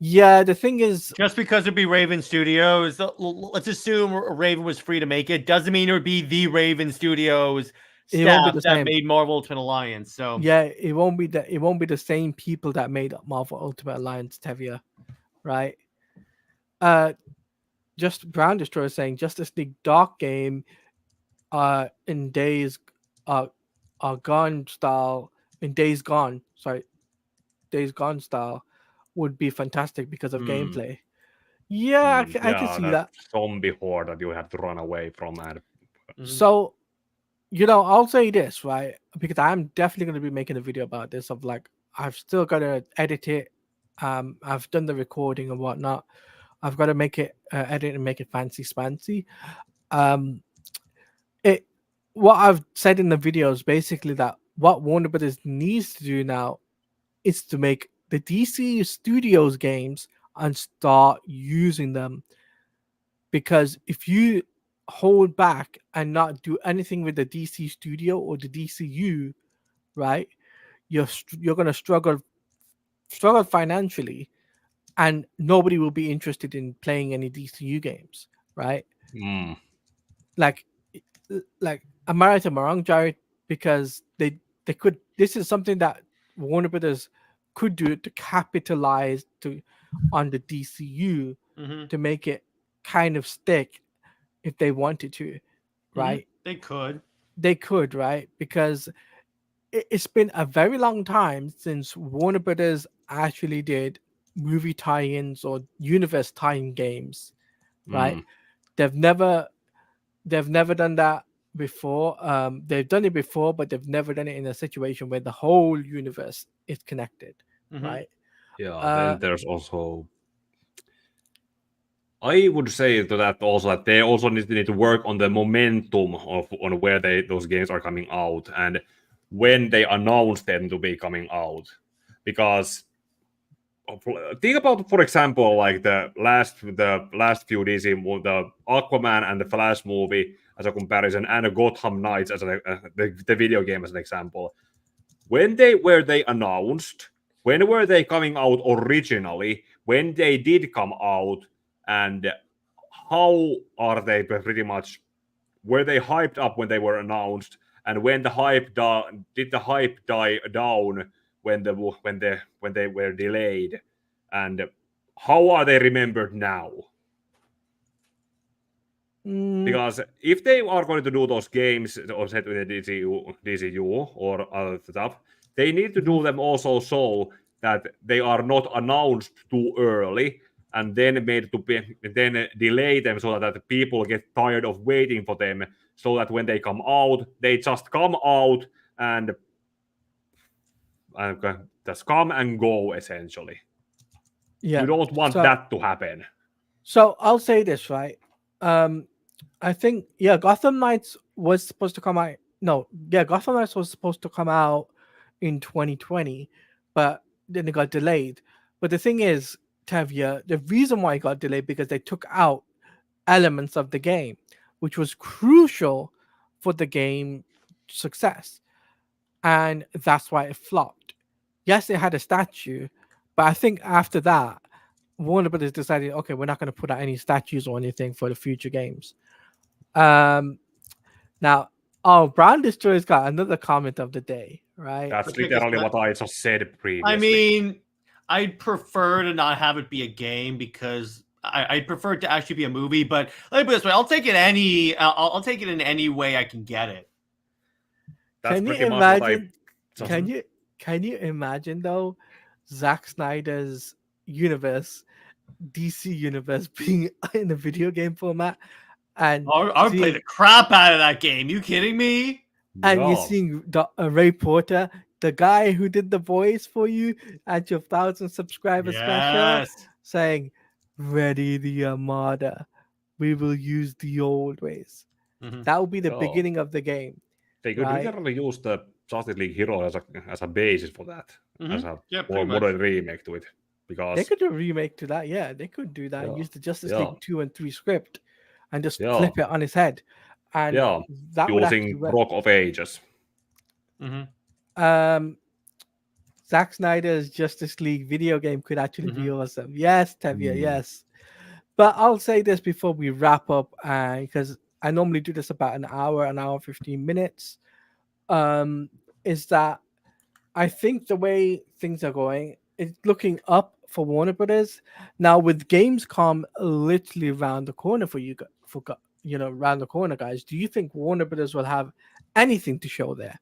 Yeah, the thing is, just because it'd be Raven Studios, let's assume Raven was free to make it, doesn't mean it would be the Raven Studios staff that made Marvel Ultimate Alliance. So yeah, it won't be the same people that made Marvel Ultimate Alliance, Tevia, right? Just Brown Destroyer saying Justice League Dark game in Days Gone style style would be fantastic because of gameplay. Yeah, I can see that zombie horde that you have to run away from. And so, you know, I'll say this, right? Because I'm definitely going to be making a video about this. Of like, I've still got to edit it. I've done the recording and whatnot. I've got to make it edit and make it fancy spancy. What I've said in the video is basically that what Warner Brothers needs to do now is to make the DCU Studios games and start using them. Because if you hold back and not do anything with the DC Studio or the DCU, right, you're going to struggle financially, and nobody will be interested in playing any DCU games, right? Like, am I right or am I wrong, Jared? Because they could. This is something that Warner Brothers could do to capitalize on the DCU to make it kind of stick if they wanted to, right? They could, right? Because it's been a very long time since Warner Brothers actually did movie tie-ins or universe tie-in games, right? They've never done that before. They've done it before, but they've never done it in a situation where the whole universe is connected, right? Then there's also, I would say to that also that they also need to work on the momentum on where those games are coming out. And when they announced them to be coming out. Because think about, for example, like the last few DC, the Aquaman and the Flash movie as a comparison, and a Gotham Knights as the video game as an example. When were they announced? When were they coming out originally? When they did come out, and how are they pretty much? Were they hyped up when they were announced? And when the hype did the hype die down when they were delayed? And how are they remembered now? Because if they are going to do those games or set with the DCU or other stuff, they need to do them also so that they are not announced too early and then then delay them so that people get tired of waiting for them, so that when they come out, they just come out and just come and go essentially. Yeah, you don't want that to happen. So I'll say this, right? I think Gotham Knights was supposed to come out. Gotham Knights was supposed to come out in 2020, but then it got delayed. But the thing is, Tevya, the reason why it got delayed because they took out elements of the game, which was crucial for the game success, and that's why it flopped. Yes, it had a statue, but I think after that, Warner Brothers decided, okay, we're not going to put out any statues or anything for the future games. Now, Brown Destroyer's got another comment of the day, right? That's literally what I just said previously. I mean, I'd prefer to not have it be a game because I'd prefer it to actually be a movie. But let me put it this way: I'll take it I'll take it in any way I can get it. That's can you imagine? Can you imagine though, Zack Snyder's universe, DC universe being in a video game format? And I would play the crap out of that game. You kidding me? And you're seeing Ray Porter, the guy who did the voice for you at your 1,000 subscriber special, saying, "Ready the Armada. We will use the old ways." That will be the beginning of the game. They could literally use the Justice League hero as a basis for that, as a more modern remake to it. Because they could do a remake to that. Yeah, they could do that. Use the Justice League 2 and 3 script and just flip it on his head. And that using Rock of Ages. Zack Snyder's Justice League video game could actually be awesome. Yes, Tevya, yes. But I'll say this before we wrap up, because I normally do this about an hour 15 minutes, is that I think the way things are going, it's looking up for Warner Brothers. Now with Gamescom literally around the corner for you, around the corner, guys, do you think Warner Brothers will have anything to show there?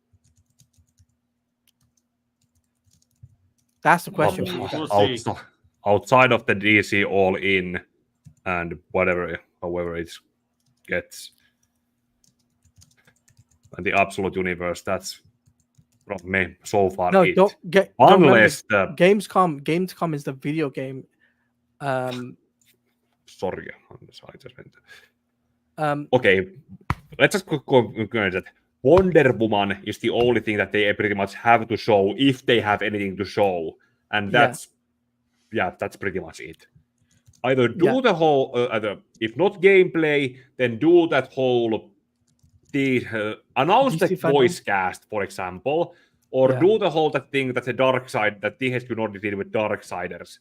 That's the question. Outside of the DC All In and however it gets, and the Absolute Universe, that's from me so far. No, unless the Gamescom is the video game. Sorry, I just went. Okay, let's just go that. Wonder Woman is the only thing that they pretty much have to show if they have anything to show, and that's pretty much it. Either do the whole, if not gameplay, then do that whole announce the voice cast, for example, or do the whole thing that's a dark side that THQ Nordic did with Darksiders.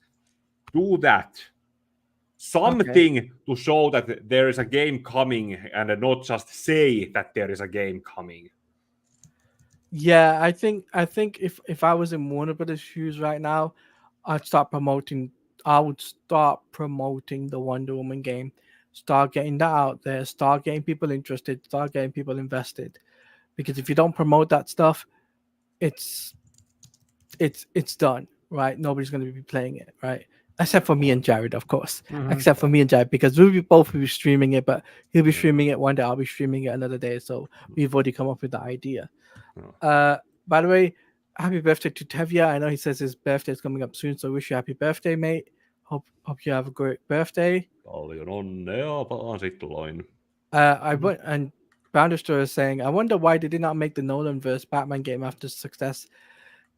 Do that. Something to show that there is a game coming and not just say that there is a game coming. Yeah, I think if I was in Warner Brothers' shoes right now, I would start promoting the Wonder Woman game. Start getting that out there. Start getting people interested. Start getting people invested. Because if you don't promote that stuff, it's done, right? Nobody's going to be playing it, right? Except for me and Jared, of course. Except for me and Jared, because we'll both be streaming it, but he'll be streaming it one day, I'll be streaming it another day. So we've already come up with the idea. By the way, happy birthday to Tevya. I know he says his birthday is coming up soon, so wish you happy birthday, mate. Hope you have a great birthday. Paljon onnea vaan sitten lain. I went and Bounderster is saying, I wonder why they did not make the Nolan verse Batman game after success.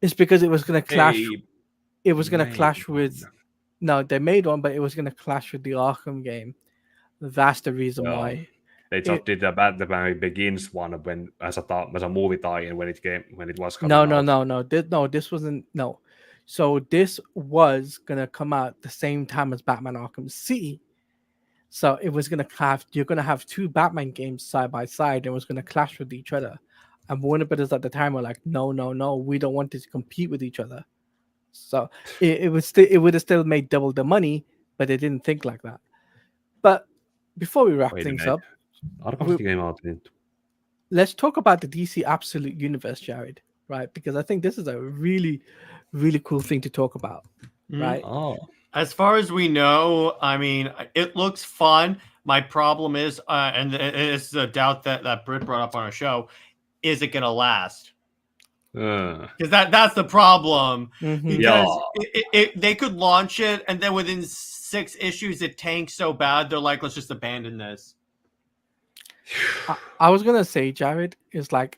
It's because it was going to clash. It was going to clash with. No, they made one, but it was going to clash with the Arkham game. That's the reason why. They just did the Batman Begins one when as a movie tie-in when it was coming out. This wasn't. No. So this was going to come out the same time as Batman Arkham City. So it was going to clash. You're going to have two Batman games side by side, and it was going to clash with each other. And Warner Brothers at the time were like, no, we don't want this to compete with each other. So it would have still made double the money, but they didn't think like that. But before we wrap things up, let's talk about the DC Absolute Universe, Jared, right? Because I think this is a really, really cool thing to talk about, right? Oh. As far as we know, I mean, it looks fun. My problem is, and it's a doubt that Britt brought up on our show, is it going to last? Because that's the problem. Because they could launch it, and then within 6 issues, it tanks so bad, they're like, let's just abandon this. I was going to say, Jared, is like,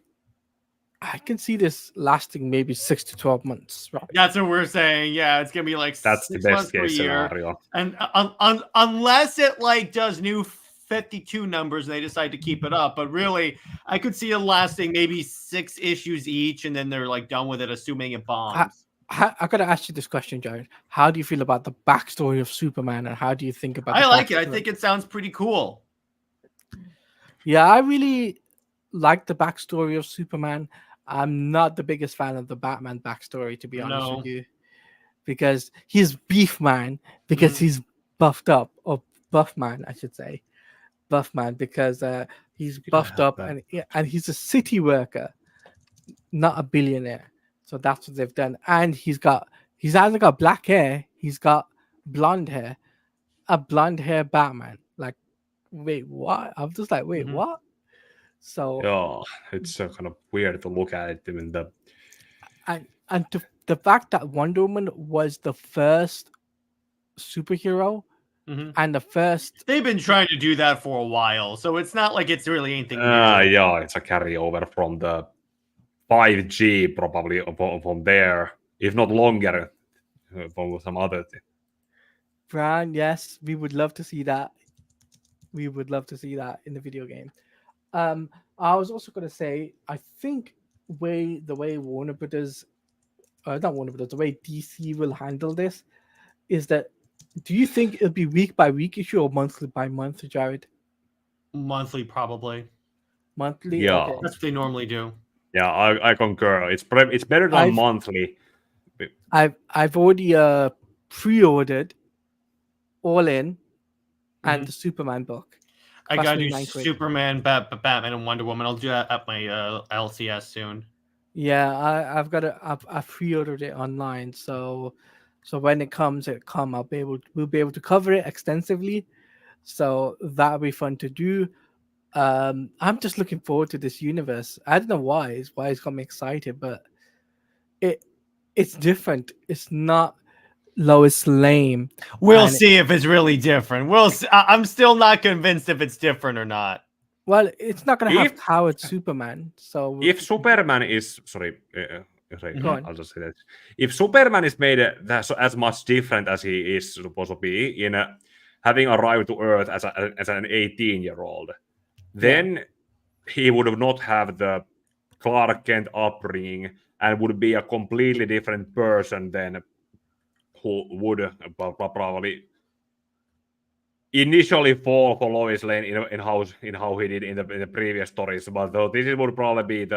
I can see this lasting maybe 6 to 12 months, right? That's what we're saying. Yeah, it's gonna be like that's 6 the months best case per year. scenario. And unless it like does new 52 numbers and they decide to keep it up, but really, I could see it lasting maybe 6 issues each, and then they're like done with it, assuming it bombs. I gotta ask you this question, Jared. How do you feel about the backstory of Superman, and how do you think about? I like it. I think it sounds pretty cool. Yeah, I really like the backstory of Superman. I'm not the biggest fan of the Batman backstory, to be honest with you, because he's beef man, because he's buffed up, or buff man, I should say, buff man, because he's buffed up and he's a city worker, not a billionaire. So that's what they've done. And he's either got black hair, he's got blonde hair, a blonde hair Batman. Like, wait, what? I'm just like, wait, what? So it's kind of weird to look at it. Even the fact that Wonder Woman was the first superhero and the first. They've been trying to do that for a while, so it's not like it's really anything new. It's a carryover from the 5G, probably from there, if not longer, from some other thing. Brian, yes, we would love to see that. We would love to see that in the video game. I was also going to say, I think the way Warner Brothers, not Warner Brothers, the way DC will handle this is that, do you think it'll be week by week issue or monthly by month, Jared? Monthly, probably. Monthly? Yeah. Okay. That's what they normally do. Yeah, I concur. It's better than monthly. I've already pre-ordered All In and the Superman book. I gotta do Superman, Batman, and Wonder Woman. I'll do that at my LCS soon. Yeah, I've pre-ordered it online, so when it comes. We'll be able to cover it extensively. So that'll be fun to do. I'm just looking forward to this universe. I don't know why it's got me excited, but it's different. It's not Lois Lane. We'll see if it's really different. I'm still not convinced if it's different or not. Well, it's not going to have Howard Superman. So if Superman is I'll just say that if Superman is made as much different as he is supposed to be in having arrived to Earth as an 18-year-old, then he would not have the Clark Kent upbringing and would be a completely different person than who would probably initially fall for Lois Lane in how he did in the previous stories. But this would probably be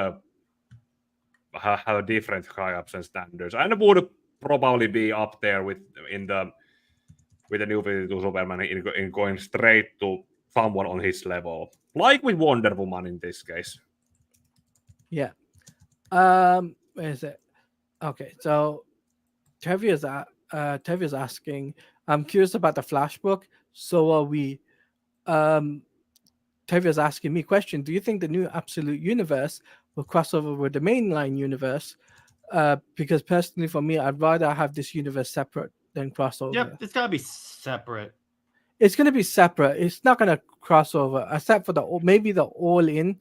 have different high-ups and standards, and would probably be up there with the new 52 Superman in going straight to someone on his level, like with Wonder Woman in this case. Yeah. Where is it? Okay, so Tevia's asking, I'm curious about the Flash book. So are we. Tevia's asking me question. Do you think the new Absolute Universe will cross over with the mainline universe? Because personally, for me, I'd rather have this universe separate than crossover. Yep, it's gotta be separate. It's gonna be separate. It's not gonna cross over, except for maybe the All In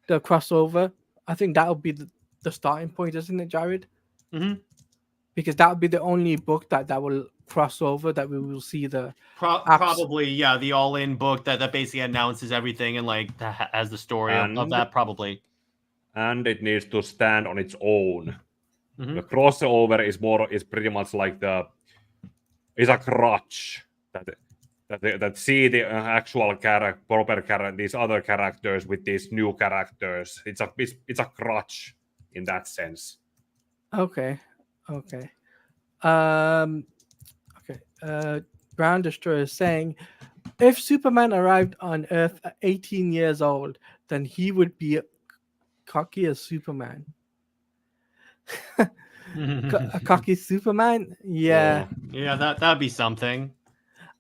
the crossover. I think that would be the starting point, isn't it, Jared? Mhm. Because that would be the only book that will cross over, that we will see the Probably, yeah, the all-in book that basically announces everything and like that has the story of that, probably. And it needs to stand on its own. Mhm. The crossover is pretty much like is a crutch that see the actual proper character, these other characters with these new characters. It's a crutch in that sense. Okay. Okay. Brown Destroyer is saying, if Superman arrived on Earth at 18 years old, then he would be cocky as Superman. A cocky Superman? Yeah. Yeah, that'd be something.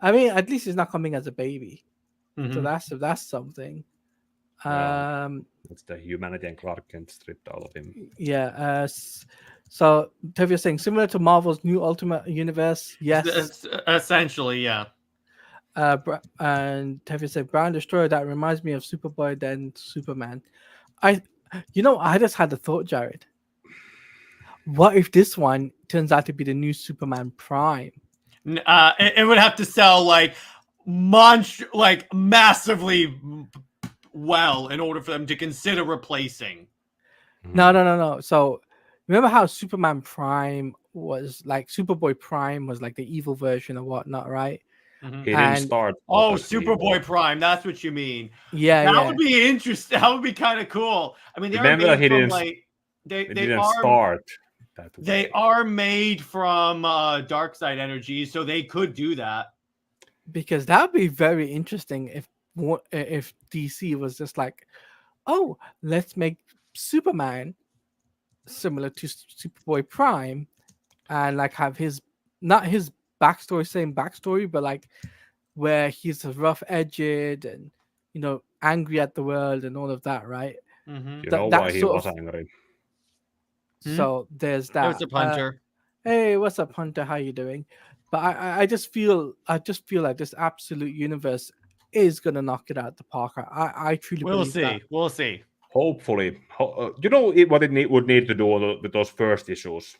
I mean, at least he's not coming as a baby. So Mhm. that's something. It's the humanity and Clark Kent stripped out of him. Yeah. So Tevye's saying, similar to Marvel's new Ultimate Universe. Yes. Essentially, yeah. And Tevye said, Brown Destroyer, that reminds me of Superboy, then Superman. I just had a thought, Jared. What if this one turns out to be the new Superman Prime? It would have to sell like massively well in order for them to consider replacing. No. So remember how Superman Prime was like, Superboy Prime was like the evil version or whatnot, right? He didn't start. Oh, Superboy Prime. That's what you mean. Yeah, that would be interesting. That would be kind of cool. I mean, Remember that he didn't. They didn't are, start. They are made from dark side energy, so they could do that. Because that would be very interesting if DC was just like, oh, let's make Superman similar to Superboy Prime, and like have not his backstory, same backstory, but like where he's rough edged and angry at the world and all of that, right? You know why he was angry. So there's that. What's up, Hunter? Hey, what's up, Hunter? How you doing? But I just feel like this absolute universe is gonna knock it out the park. I truly believe that. We'll see. Hopefully, what it would need to do with those first issues.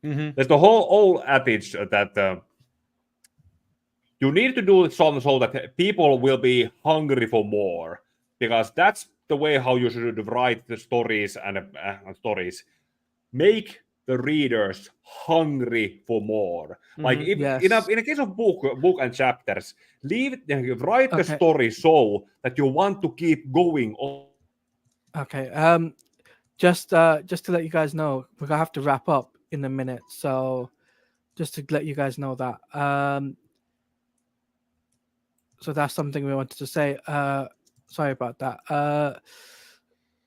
There's the whole old adage that you need to do something so that people will be hungry for more, because that's the way how you should write the stories and stories. Make the readers hungry for more. Like in a case of book and chapters, write the story so that you want to keep going on. Okay. Just to let you guys know, we're gonna have to wrap up in a minute. So just to let you guys know that. So that's something we wanted to say. Sorry about that.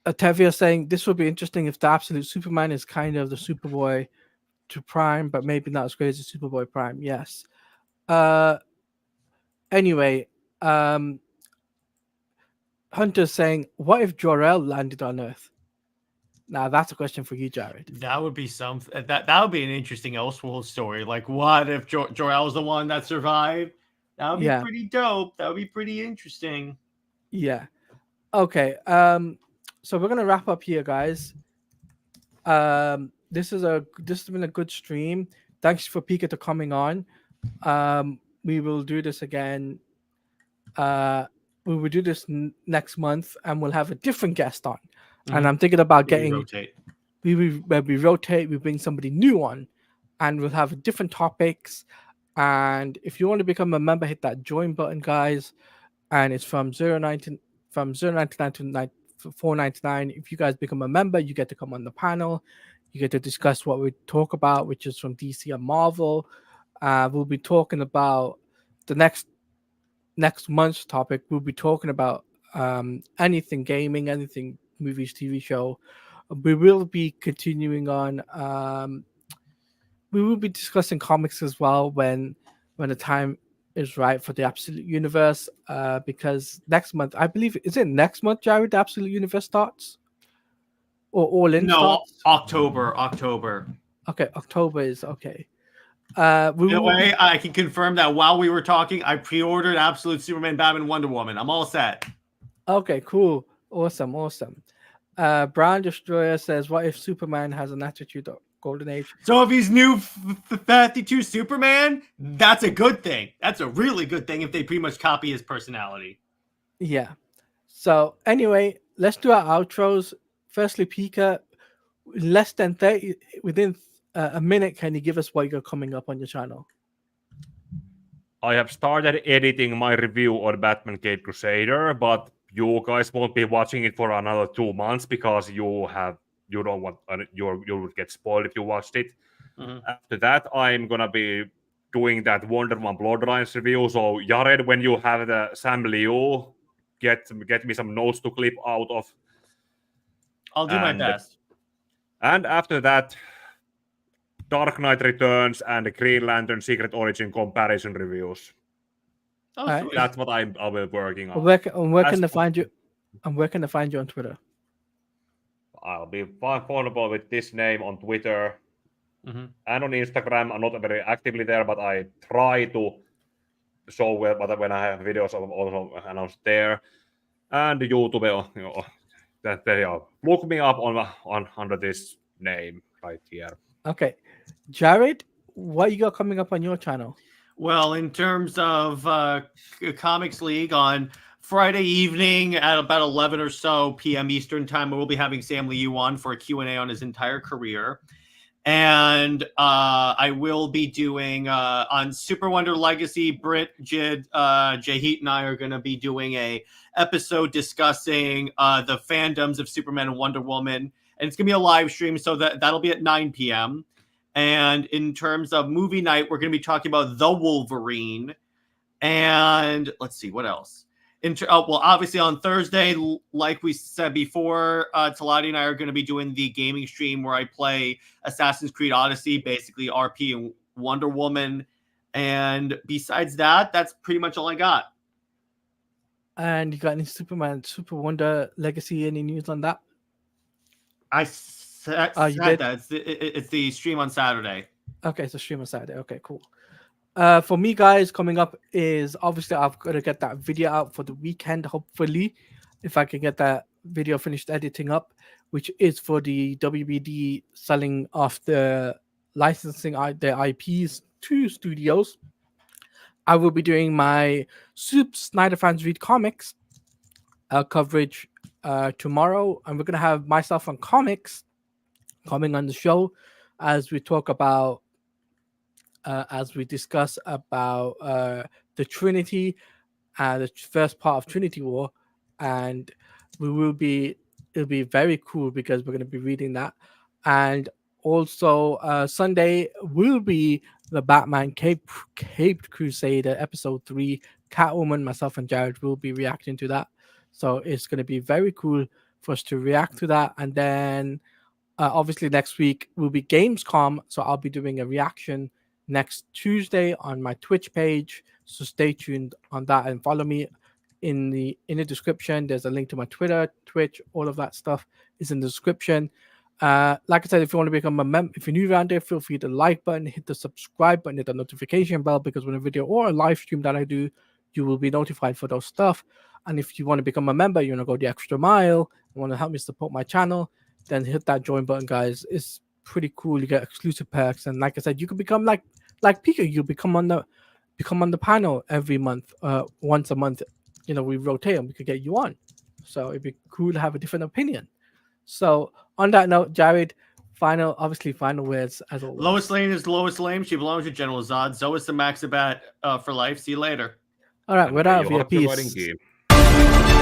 Tevye saying this would be interesting if the absolute Superman is kind of the Superboy to Prime, but maybe not as great as the Superboy Prime. Yes. Anyway, Hunter's saying, what if Jor-El landed on Earth? Now that's a question for you, Jared. That would be something. That would be an interesting Elseworld story. Like, what if Jor-El's the one that survived? That would be pretty dope. That would be pretty interesting. Yeah. Okay. So we're gonna wrap up here, guys. This has been a good stream. Thanks for Pika to coming on. We will do this again. We will do this next month, and we'll have a different guest on. And I'm thinking about getting. We rotate. We bring somebody new on, and we'll have different topics. And if you want to become a member, hit that join button, guys. And it's from $0.99 to $4.99. If you guys become a member, you get to come on the panel. You get to discuss what we talk about, which is from DC and Marvel. We'll be talking about the next month's topic. We'll be talking about anything gaming, anything movies, TV show. We will be continuing on. We will be discussing comics as well when the time is right for the Absolute Universe. Because next month, I believe, is it next month, Jared, the Absolute Universe starts? Or All In starts? October. Okay, October is okay. I can confirm that while we were talking, I pre-ordered Absolute Superman, Batman, Wonder Woman. I'm all set. Okay, cool. Awesome. Brown Destroyer says, "What if Superman has an attitude of Golden Age?" So if he's new 52 Superman, that's a good thing. That's a really good thing if they pretty much copy his personality. Yeah. So anyway, let's do our outros. Firstly, Pika, less than 30, within a minute, can you give us what you got coming up on your channel? I have started editing my review on Batman Caped Crusader, but you guys won't be watching it for another 2 months because you don't want you would get spoiled if you watched it. After that, I'm gonna be doing that Wonder Woman Bloodlines review. So Jared, when you have the Sam Liu, get me some notes to clip out of. I'll do my best. And after that, Dark Knight Returns and Green Lantern Secret Origin comparison reviews. Oh, Alright. sweet. That's what I'll be working on. Where can they find you? And where can they find you on Twitter? I'll be followable with this name on Twitter and on Instagram. I'm not very actively there, but I try to show when I have videos, I'll also announce there. And YouTube, that they are. Look me up on under this name right here. Okay, Jared, what you got coming up on your channel? Well, in terms of Comics League, on Friday evening at about 11 or so p.m. Eastern time, we'll be having Sam Liu on for a Q&A on his entire career. And I will be doing on Super Wonder Legacy, Britt, Jid, Jahit, and I are going to be doing a episode discussing the fandoms of Superman and Wonder Woman. And it's going to be a live stream, so that'll be at 9 p.m. And in terms of movie night, we're going to be talking about The Wolverine. And let's see, what else? Well, obviously on Thursday, like we said before, Teladia and I are going to be doing the gaming stream where I play Assassin's Creed Odyssey, basically RP and Wonder Woman. And besides that, that's pretty much all I got. And you got any Superman, Super Wonder Legacy, any news on that? I said that. It's the stream on Saturday. Okay, it's a stream on Saturday. Okay, cool. For me, guys, coming up is obviously I've got to get that video out for the weekend, hopefully, if I can get that video finished editing up, which is for the WBD selling off the licensing their IPs to studios. I will be doing my Soup Snyder Fans Read Comics coverage tomorrow, and we're going to have myself on comics coming on the show as we talk about as we discuss about the Trinity, the first part of Trinity War, and it'll be very cool because we're going to be reading that. And also Sunday will be the Batman Caped Crusader episode 3. Catwoman, myself and Jared will be reacting to that, so it's going to be very cool for us to react to that. And then obviously next week will be Gamescom, so I'll be doing a reaction next Tuesday on my Twitch page, so stay tuned on that and follow me in the description. There's a link to my Twitter, Twitch, all of that stuff is in the description. Like I said, if you want to become a member, if you're new around there, feel free to like button, hit the subscribe button, hit the notification bell, because when a video or a live stream that I do, you will be notified for those stuff. And if you want to become a member, you want to go the extra mile, you want to help me support my channel, then hit that join button, guys. It's pretty cool. You get exclusive perks, and like I said, you can become like Pika. You become on the panel every month, once a month. You know, we rotate and we could get you on. So it'd be cool to have a different opinion. So on that note, Jared, final words as always. Lois Lane is Lois Lane. She belongs to General Zod. Zoe is the Maxibat for life. See you later. All right, we're out of here. Peace.